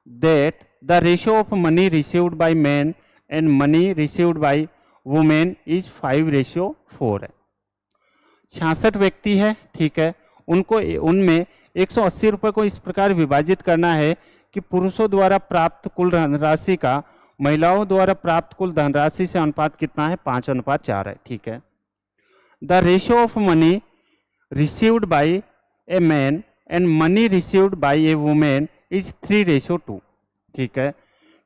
that the ratio of money received by man and money received by women is 5:4 है। 66 व्यक्ति है, ठीक है, उनमें 180 रुपए को इस प्रकार विभाजित करना है कि पुरुषों द्वारा प्राप्त कुल राशि का महिलाओं द्वारा प्राप्त कुल धनराशि से अनुपात कितना है? 5:4 है। ठीक है। The ratio of money received by a man and money received by A women is 3:2। ठीक है।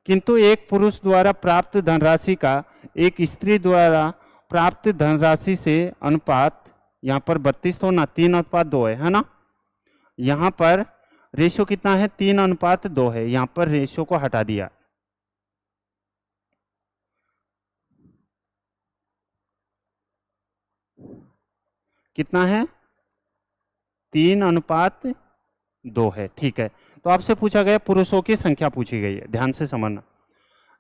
किंतु एक पुरुष द्वारा प्राप्त धनराशि का एक स्त्री द्वारा प्राप्त धनराशि से अनुपात, यहाँ पर 32 तो ना, 3:2 है ना। यहाँ पर रेशियो कितना है? 3:2 है। यहाँ पर रेशियो को हटा दिया। कितना है? 3:2 है। ठीक है। तो आपसे पूछा गया पुरुषों की संख्या पूछी गई है, ध्यान से समझना।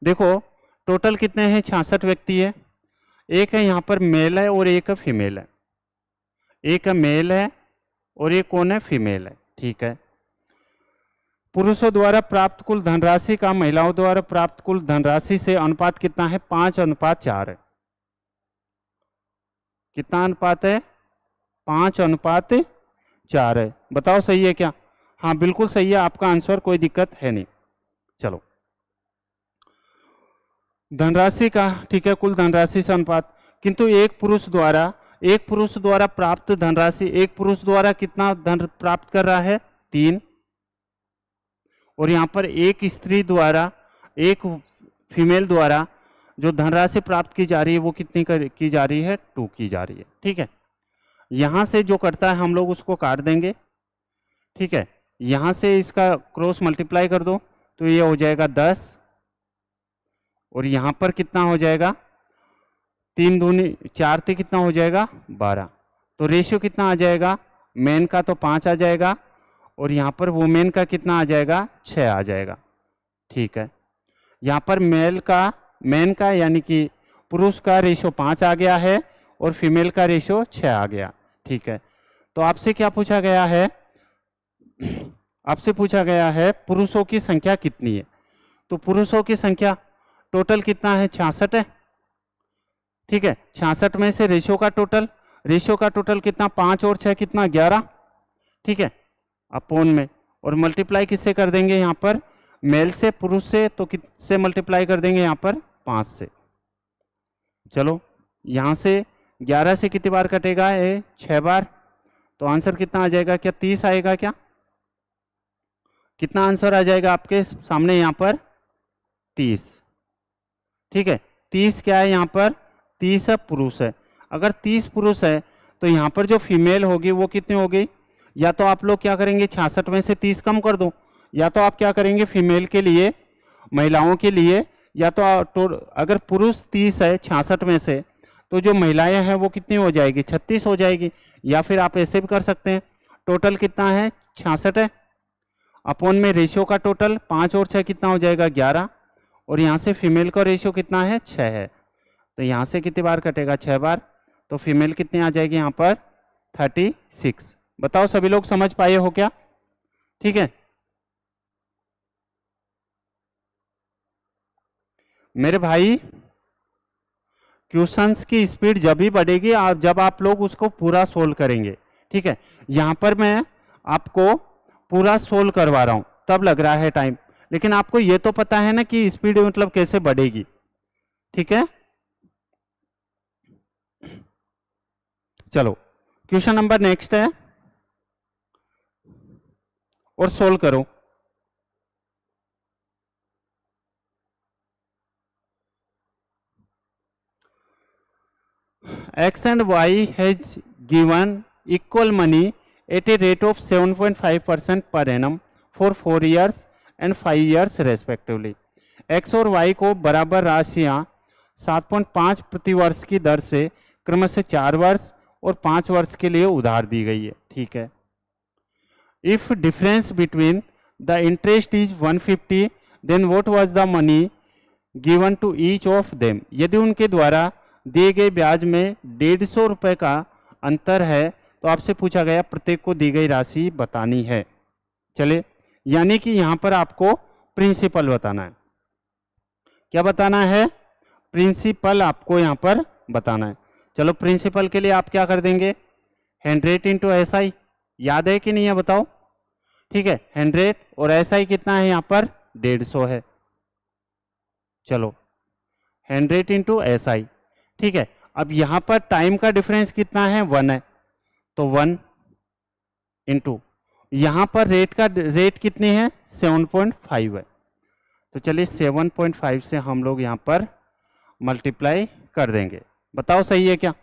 देखो टोटल कितने हैं? 66 व्यक्ति है। एक है यहाँ पर मेल है और एक है फीमेल है। एक है मेल है और एक कौन है? फीमेल है। ठीक है। पुरुषों द्वारा प्राप्त कुल धनराशि का महिलाओं द्वारा प्राप्त कुल धनराशि से अनुपात कितना है? 5:4 है। कितना अनुपात है? 5:4 है। बताओ सही है क्या? हाँ बिल्कुल सही है आपका आंसर, कोई दिक्कत है नहीं। चलो धनराशि का, ठीक है, कुल धनराशि से अनुपात, किंतु एक पुरुष द्वारा प्राप्त धनराशि, एक पुरुष द्वारा कितना धन प्राप्त कर रहा है? 3। और यहाँ पर एक स्त्री द्वारा, एक फीमेल द्वारा जो धनराशि प्राप्त की जा रही है वो कितनी की जा रही है? 2 की जा रही है। ठीक है। यहाँ से जो करता है हम लोग उसको काट देंगे। ठीक है। यहाँ से इसका क्रॉस मल्टीप्लाई कर दो तो ये हो जाएगा 10, और यहाँ पर कितना हो जाएगा? 3 दूनी 4 से कितना हो जाएगा? 12। तो रेशियो कितना आ जाएगा? मेन का तो 5 आ जाएगा और यहाँ पर वुमेन का कितना आ जाएगा? 6 आ जाएगा। ठीक है। यहाँ पर मेन का यानी कि पुरुष का रेशियो 5 आ गया है और फीमेल का रेशियो 6 आ गया। ठीक है। तो आपसे क्या पूछा गया है? आपसे पूछा गया है पुरुषों की संख्या कितनी है। तो पुरुषों की संख्या टोटल कितना है? 66 है। ठीक है। 66 में से रेशियो का टोटल कितना? 5 और 6 कितना? 11। ठीक है। अपोन में, और मल्टीप्लाई किससे कर देंगे? यहाँ पर मेल से, पुरुष से, तो किससे मल्टीप्लाई कर देंगे? यहाँ पर 5 से। चलो यहाँ से 11 से कितनी बार कटेगा? 6 बार। तो आंसर कितना आ जाएगा? क्या 30 आएगा क्या? कितना आंसर आ जाएगा आपके सामने यहाँ पर? 30। ठीक है। 30 क्या है यहाँ पर? 30 पुरुष है। अगर 30 पुरुष है तो यहाँ पर जो फीमेल होगी वो कितनी होगी? या तो आप लोग क्या करेंगे? 66 में से 30 कम कर दो, या तो आप क्या करेंगे फीमेल के लिए, महिलाओं के लिए, या तो अगर पुरुष 30 है 66 में से, तो जो महिलाएं हैं वो कितनी हो जाएगी? 36 हो जाएगी। या फिर आप ऐसे भी कर सकते हैं, टोटल कितना है? 66 है, अपोन में रेशियो का टोटल 5 और 6 कितना हो जाएगा? 11, और यहाँ से फीमेल का रेशियो कितना है? 6 है। तो यहाँ से कितनी बार कटेगा? 6 बार। तो फीमेल कितनी आ जाएगी यहाँ पर? 36। बताओ सभी लोग समझ पाए हो क्या? ठीक है। मेरे भाई क्वेश्चंस की स्पीड जब भी बढ़ेगी जब आप लोग उसको पूरा सोल्व करेंगे। ठीक है। यहाँ पर मैं आपको पूरा सोल्व करवा रहा हूँ तब लग रहा है टाइम, लेकिन आपको ये तो पता है ना कि स्पीड मतलब कैसे बढ़ेगी। ठीक है। चलो क्वेश्चन नंबर नेक्स्ट है और सोल्व करो। X and Y has given equal money at a rate of 7.5% per annum for 4 years and 5 years respectively. X और Y को बराबर राशियां 7.5 प्रति वर्ष की दर से क्रमशः 4 वर्ष और 5 वर्ष के लिए उधार दी गई है। ठीक है। If difference between the interest is 150, then what was the money given to each of them? यदि उनके द्वारा दिए गए ब्याज में 150 रुपये का अंतर है तो आपसे पूछा गया प्रत्येक को दी गई राशि बतानी है। चले, यानी कि यहाँ पर आपको प्रिंसिपल बताना है। क्या बताना है? प्रिंसिपल आपको यहाँ पर बताना है। चलो प्रिंसिपल के लिए आप क्या कर देंगे? 100 इंटू SI, याद है कि नहीं है बताओ? ठीक है। 100 और SI कितना है यहाँ पर? 150 है। चलो 100 इंटू SI, ठीक है। अब यहाँ पर टाइम का डिफरेंस कितना है, 1 है, तो 1 इंटू यहाँ पर रेट कितनी है, 7.5 है, तो चलिए 7.5 से हम लोग यहाँ पर मल्टीप्लाई कर देंगे। बताओ सही है क्या?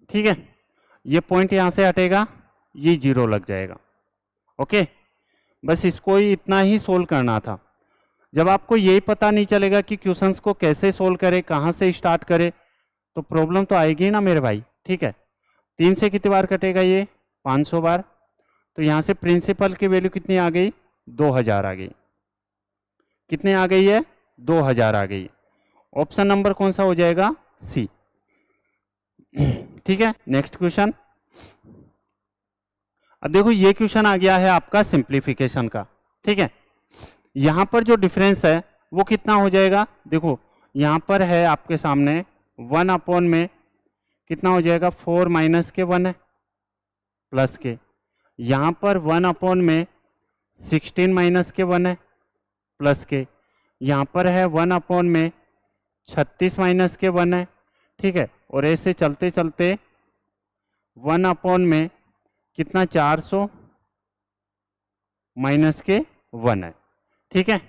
ठीक है, ये पॉइंट यहाँ से हटेगा, ये 0 लग जाएगा। ओके, बस इसको ही इतना ही सोल्व करना था। जब आपको यही पता नहीं चलेगा कि क्वेश्चंस को कैसे सोल्व करें, कहाँ से स्टार्ट करें, तो प्रॉब्लम तो आएगी ना मेरे भाई। ठीक है, 3 से कितनी बार कटेगा, ये 500 बार, तो यहाँ से प्रिंसिपल की वैल्यू कितनी आ गई, 2000 आ गई। कितने आ गई है, 2000 आ गई। ऑप्शन नंबर कौन सा हो जाएगा, सी। ठीक है, नेक्स्ट क्वेश्चन। अब देखो ये क्वेश्चन आ गया है आपका सिंप्लीफिकेशन का। ठीक है, यहां पर जो डिफरेंस है वो कितना हो जाएगा, देखो यहां पर है आपके सामने 1 अपॉन में कितना हो जाएगा, 4 माइनस के 1 है प्लस के, यहां पर 1 अपॉन में 16 माइनस के 1 है प्लस के, यहाँ पर है 1 अपॉन में 36 माइनस के 1 है। ठीक है, और ऐसे चलते चलते 1 अपॉन में कितना, 400 माइनस के 1 है। ठीक है,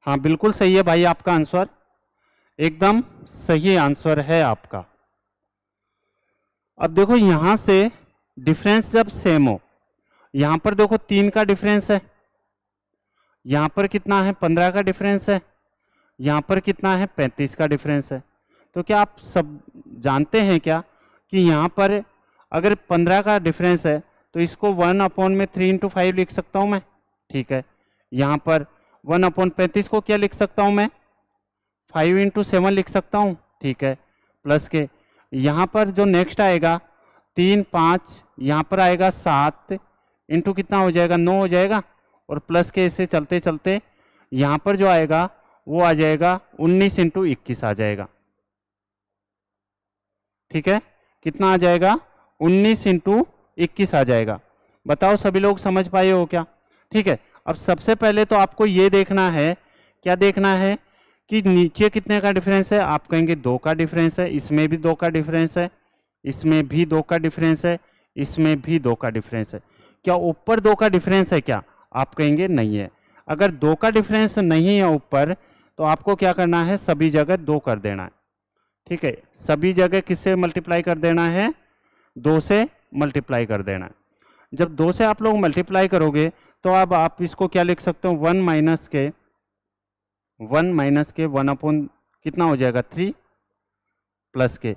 हाँ बिल्कुल सही है भाई, आपका आंसर एकदम सही आंसर है आपका। अब देखो यहां से डिफरेंस जब सेम हो, यहां पर देखो 3 का डिफरेंस है, यहां पर कितना है, 15 का डिफरेंस है, यहां पर कितना है, 35 का डिफरेंस है। तो क्या आप सब जानते हैं क्या कि यहां पर अगर 15 का डिफरेंस है तो इसको 1 अपॉन में 3 इंटू 5 लिख सकता हूं मैं। ठीक है, यहां पर 1 अपॉन 35 को क्या लिख सकता हूं मैं, 5 इंटू 7 लिख सकता हूं। ठीक है, प्लस के यहाँ पर जो नेक्स्ट आएगा 3 5, यहाँ पर आएगा 7 इंटू कितना हो जाएगा, 9 हो जाएगा, और प्लस के ऐसे चलते चलते यहाँ पर जो आएगा वो आ जाएगा 19 इंटू 21 आ जाएगा। ठीक है, कितना आ जाएगा, 19 इंटू 21 आ जाएगा। बताओ सभी लोग समझ पाए हो क्या? ठीक है, अब सबसे पहले तो आपको ये देखना है, क्या देखना है कि नीचे कितने का डिफरेंस है। आप कहेंगे 2 का डिफरेंस है, इसमें भी 2 का डिफरेंस है, इसमें भी 2 का डिफरेंस है, इसमें भी 2 का डिफरेंस है। क्या ऊपर 2 का डिफरेंस है क्या? आप कहेंगे नहीं है। अगर 2 का डिफरेंस नहीं है ऊपर, तो आपको क्या करना है, सभी जगह 2 कर देना है। ठीक है, सभी जगह किससे मल्टीप्लाई कर देना है, 2 से मल्टीप्लाई कर देना है। जब 2 से आप लोग मल्टीप्लाई करोगे तो अब आप इसको क्या लिख सकते हो, 1 माइनस के 1 अपॉन कितना हो जाएगा, 3 प्लस के,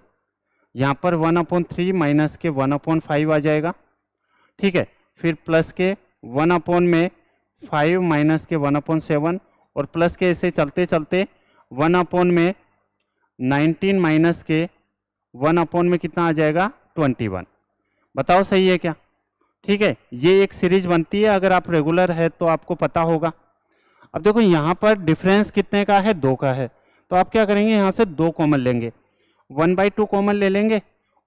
यहाँ पर 1 अपॉन 3 माइनस के 1 अपॉन 5 आ जाएगा। ठीक है, फिर प्लस के 1 अपॉन में 5 माइनस के 1 अपॉन 7, और प्लस के ऐसे चलते चलते 1 अपॉन में 19 माइनस के 1 अपॉन में कितना आ जाएगा, 21। बताओ सही है क्या? ठीक है, ये एक सीरीज बनती है, अगर आप रेगुलर है तो आपको पता होगा। अब देखो यहाँ पर डिफरेंस कितने का है, 2 का है, तो आप क्या करेंगे, यहाँ से 2 कॉमन लेंगे, 1/2 कॉमन ले लेंगे,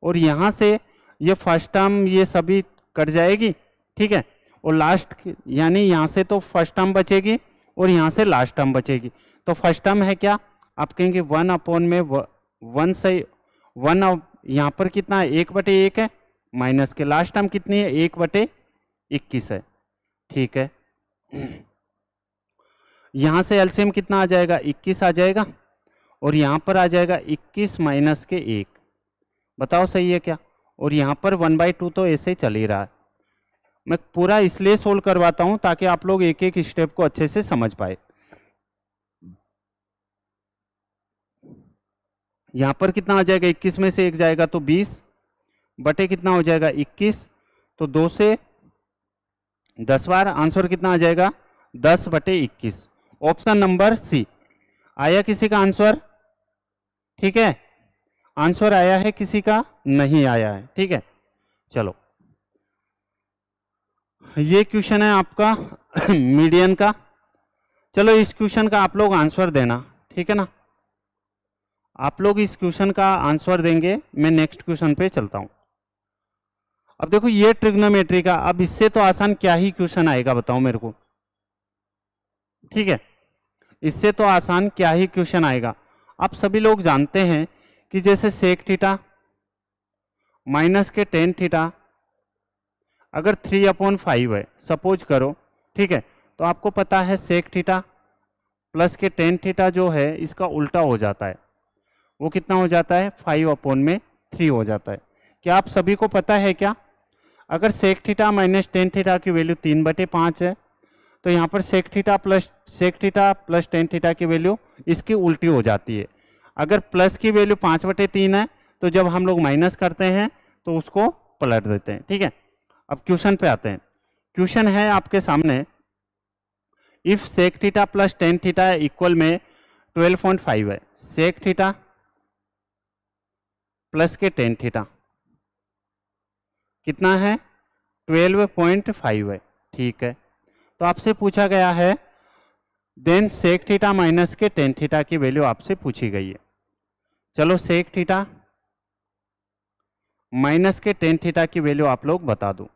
और यहाँ से ये फर्स्ट टर्म ये सभी कट जाएगी। ठीक है, और लास्ट यानी यहाँ से तो फर्स्ट टर्म बचेगी और यहाँ से लास्ट टर्म बचेगी। तो फर्स्ट टर्म है क्या, आप कहेंगे 1 अपॉन में 1 से 1, यहाँ पर कितना है, 1/1 है, माइनस के लास्ट टर्म कितनी है, 1/21 है। ठीक है, यहाँ से एलसीएम कितना आ जाएगा, 21 आ जाएगा, और यहाँ पर आ जाएगा 21 माइनस के 1। बताओ सही है क्या? और यहाँ पर 1/2 तो ऐसे चल ही रहा है। मैं पूरा इसलिए सोल्व करवाता हूँ ताकि आप लोग एक एक स्टेप को अच्छे से समझ पाए। यहाँ पर कितना आ जाएगा, 21 में से 1 जाएगा तो 20 बटे कितना हो जाएगा, 21, तो 2 से 10 बार, आंसर कितना आ जाएगा, 10/21। Option number C. आया किसी का आंसर? ठीक है, आंसर आया है, किसी का नहीं आया है। ठीक है, चलो ये क्वेश्चन है आपका मीडियन का। चलो इस क्वेश्चन का आप लोग आंसर देना, ठीक है ना, आप लोग इस क्वेश्चन का आंसर देंगे। मैं नेक्स्ट क्वेश्चन पे चलता हूं। अब देखो ये ट्रिग्नोमेट्री का, अब इससे तो आसान क्या ही क्वेश्चन आएगा बताओ मेरे को, ठीक है, इससे तो आसान क्या ही क्वेश्चन आएगा। आप सभी लोग जानते हैं कि जैसे सेक थीटा माइनस के टेन थीटा अगर 3/5 है सपोज करो, ठीक है, तो आपको पता है सेक थीटा प्लस के टेन थीटा जो है इसका उल्टा हो जाता है, वो कितना हो जाता है 5/3 हो जाता है। क्या आप सभी को पता है क्या, अगर sec theta minus tan theta की वैल्यू 3/5 है तो यहाँ पर sec theta plus tan theta की वैल्यू इसकी उल्टी हो जाती है। अगर प्लस की वैल्यू 5/3 है तो जब हम लोग माइनस करते हैं तो उसको पलट देते हैं, ठीक है। अब क्वेश्चन पे आते हैं। क्वेश्चन है आपके सामने, if sec theta plus tan theta equal में 12.5 है, सेक थीटा प्लस के टेन थीटा कितना है 12.5 है, ठीक है। तो आपसे पूछा गया है देन सेक थीटा माइनस के टेन थीटा की वैल्यू आपसे पूछी गई है। चलो सेक थीटा माइनस के टेन थीटा की वैल्यू आप लोग बता दो,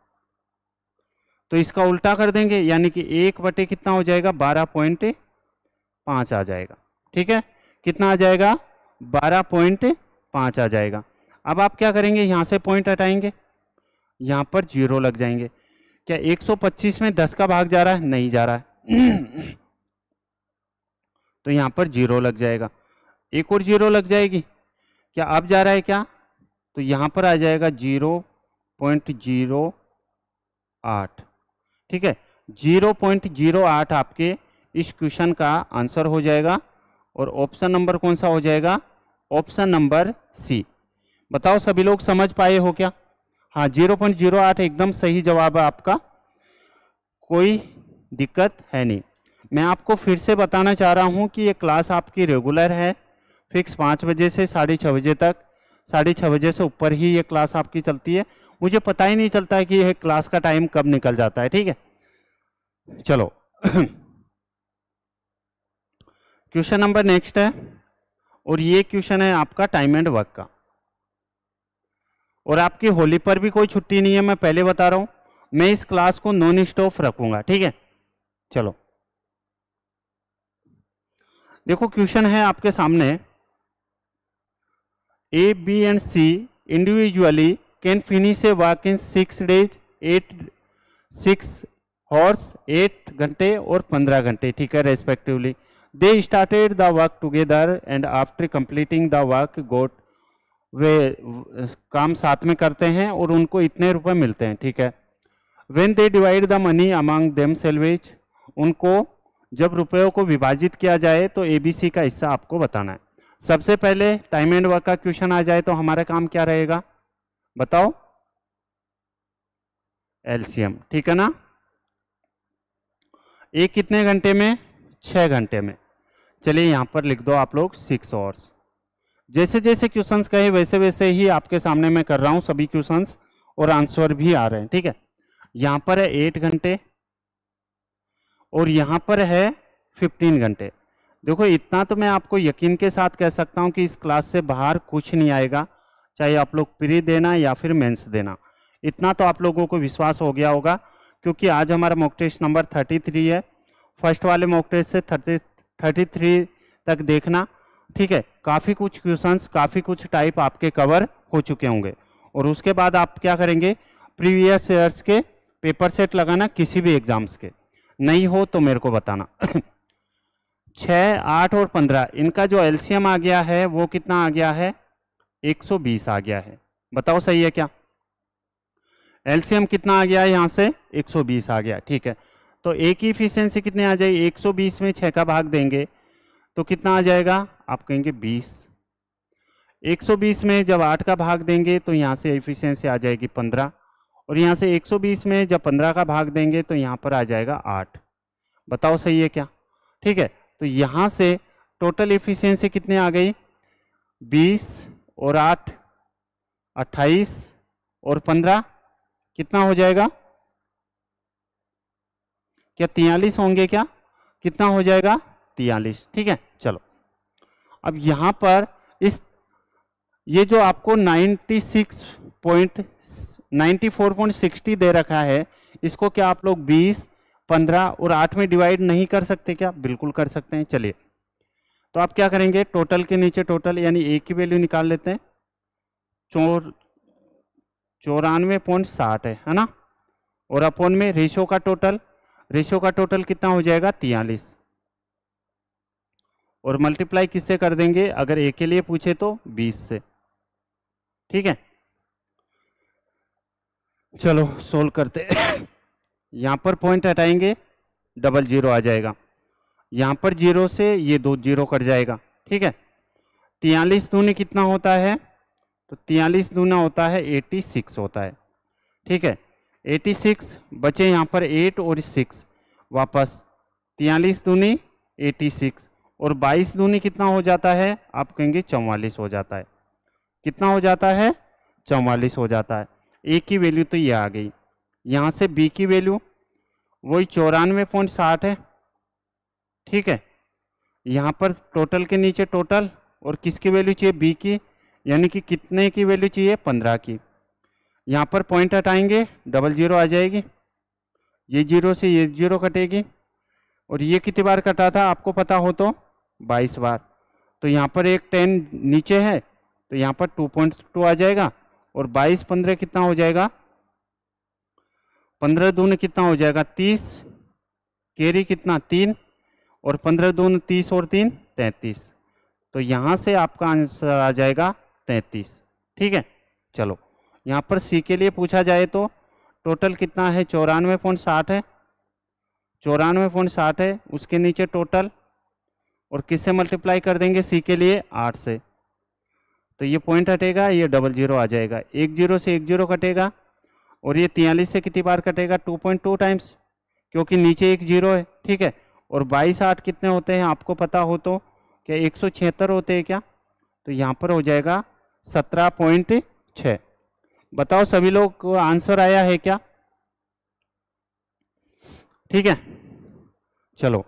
तो इसका उल्टा कर देंगे, यानी कि 1 कितना हो जाएगा 12.5 आ जाएगा, ठीक है। कितना आ जाएगा 12.5 आ जाएगा। अब आप क्या करेंगे, यहाँ से पॉइंट हटाएंगे, यहाँ पर 0 लग जाएंगे। क्या 125 में 10 का भाग जा रहा है, नहीं जा रहा है तो यहाँ पर 0 लग जाएगा, एक और 0 लग जाएगी। क्या अब जा रहा है क्या, तो यहाँ पर आ जाएगा 0.08, ठीक है। 0.08 आपके इस क्वेश्चन का आंसर हो जाएगा। और ऑप्शन नंबर कौन सा हो जाएगा, ऑप्शन नंबर सी। बताओ सभी लोग समझ पाए हो क्या? हाँ, 0.08 एकदम सही जवाब है आपका, कोई दिक्कत है नहीं। मैं आपको फिर से बताना चाह रहा हूँ कि ये क्लास आपकी रेगुलर है, फिक्स 5 बजे से 6:30 बजे तक, 6:30 बजे से ऊपर ही ये क्लास आपकी चलती है। मुझे पता ही नहीं चलता है कि यह क्लास का टाइम कब निकल जाता है, ठीक है। चलो क्वेश्चन नंबर नेक्स्ट है, और ये क्वेश्चन है आपका टाइम एंड वर्क का। और आपकी होली पर भी कोई छुट्टी नहीं है, मैं पहले बता रहा हूं। मैं इस क्लास को नॉन स्टॉप रखूंगा, ठीक है। चलो देखो क्वेश्चन है आपके सामने, A B and C individually can finish a work in 6 days 6 hours 8 घंटे और 15 घंटे, ठीक है, respectively. They started the work together and after completing the work got, वे काम साथ में करते हैं और उनको इतने रुपए मिलते हैं, ठीक है। When they divide the money among them salvage, उनको जब रुपयों को विभाजित किया जाए तो एबीसी का हिस्सा आपको बताना है। सबसे पहले टाइम एंड वर्क का क्वेश्चन आ जाए तो हमारा काम क्या रहेगा बताओ, एलसीएम, ठीक है ना। एक कितने घंटे में, 6 घंटे में। चलिए यहां पर लिख दो आप लोग 6 आवर्स। जैसे जैसे क्वेश्चंस कहे वैसे वैसे ही आपके सामने मैं कर रहा हूं सभी क्वेश्चंस, और आंसर भी आ रहे हैं, ठीक है। यहां पर है 8 घंटे और यहां पर है 15 घंटे। देखो इतना तो मैं आपको यकीन के साथ कह सकता हूं कि इस क्लास से बाहर कुछ नहीं आएगा, चाहे आप लोग प्री देना या फिर मेंस देना। इतना तो आप लोगों को विश्वास हो गया होगा, क्योंकि आज हमारा मॉक टेस्ट नंबर 33 है। फर्स्ट वाले मॉक टेस्ट से 33 तक देखना, ठीक है। काफ़ी कुछ क्वेश्चंस, काफ़ी कुछ टाइप आपके कवर हो चुके होंगे। और उसके बाद आप क्या करेंगे, प्रीवियस ईयर्स के पेपर सेट लगाना किसी भी एग्जाम्स के, नहीं हो तो मेरे को बताना 6, 8 और 15 इनका जो एलसीएम आ गया है वो कितना आ गया है, 120 आ गया है। बताओ सही है क्या, एलसीएम कितना आ गया है यहाँ से, 120 आ गया, ठीक है। तो ए की इफिशियंसी कितनी आ जाएगी, 120 में 6 का भाग देंगे तो कितना आ जाएगा, आप कहेंगे 20। 120 में जब 8 का भाग देंगे तो यहाँ से एफिशिएंसी आ जाएगी 15, और यहाँ से 120 में जब 15 का भाग देंगे तो यहाँ पर आ जाएगा 8। बताओ सही है क्या, ठीक है। तो यहाँ से टोटल एफिशिएंसी कितनी आ गई, 20 और 8 28 और 15 कितना हो जाएगा, क्या 43 होंगे क्या, कितना हो जाएगा 43, ठीक है। चलो अब यहाँ पर इस ये जो आपको 96 94.60 दे रखा है, इसको क्या आप लोग 20, 15 और 8 में डिवाइड नहीं कर सकते क्या? बिल्कुल कर सकते हैं। चलिए, तो आप क्या करेंगे, टोटल के नीचे टोटल यानी ए की वैल्यू निकाल लेते हैं। 94.60 है ना, और अपॉन में रेशियो का टोटल कितना हो जाएगा, 43, और मल्टीप्लाई किससे कर देंगे, अगर ए के लिए पूछे तो 20 से। ठीक है, चलो सोल्व करते यहां पर पॉइंट हटाएंगे, डबल जीरो आ जाएगा, यहां पर जीरो से ये 2 जीरो कट जाएगा। ठीक है, 43 दूनी कितना होता है, तो 43 दूना होता है 86 होता है। ठीक है, 86 बचे यहाँ पर 8 और 6 वापस, 43 दूनी 86 और 22 दूनी कितना हो जाता है, आप कहेंगे 44 हो जाता है। कितना हो जाता है, 44 हो जाता है। ए की वैल्यू तो ये आ गई, यहाँ से बी की वैल्यू वही 94.60 है। ठीक है, यहाँ पर टोटल के नीचे टोटल, और किसकी वैल्यू चाहिए, बी की, यानी कि कितने की वैल्यू चाहिए, 15 की। यहाँ पर पॉइंट हटाएंगे, डबल जीरो आ जाएगी, ये जीरो से ये जीरो कटेगी, और ये कितनी बार कटा था आपको पता हो तो, 22 बार। तो यहाँ पर एक 10 नीचे है, तो यहाँ पर 2.2 आ जाएगा, और 22 15 कितना हो जाएगा, 15 दूनी कितना हो जाएगा, 30, कैरी कितना 3, और 15 दूनी 30 और 3 33। तो यहाँ से आपका आंसर आ जाएगा 33। ठीक है, चलो यहाँ पर सी के लिए पूछा जाए तो टोटल कितना है, 94.60 है, 94.60 है, उसके नीचे टोटल, और किससे मल्टीप्लाई कर देंगे, सी के लिए 8 से। तो ये पॉइंट हटेगा, ये डबल जीरो आ जाएगा, एक जीरो से एक जीरो कटेगा, और ये 43 से कितनी बार कटेगा, 2.2 टाइम्स, क्योंकि नीचे एक जीरो है। ठीक है, और 22 8 कितने होते हैं आपको पता हो तो, क्या 176 होते हैं क्या, तो यहाँ पर हो जाएगा 17.6। बताओ सभी लोग को आंसर आया है क्या? ठीक है, चलो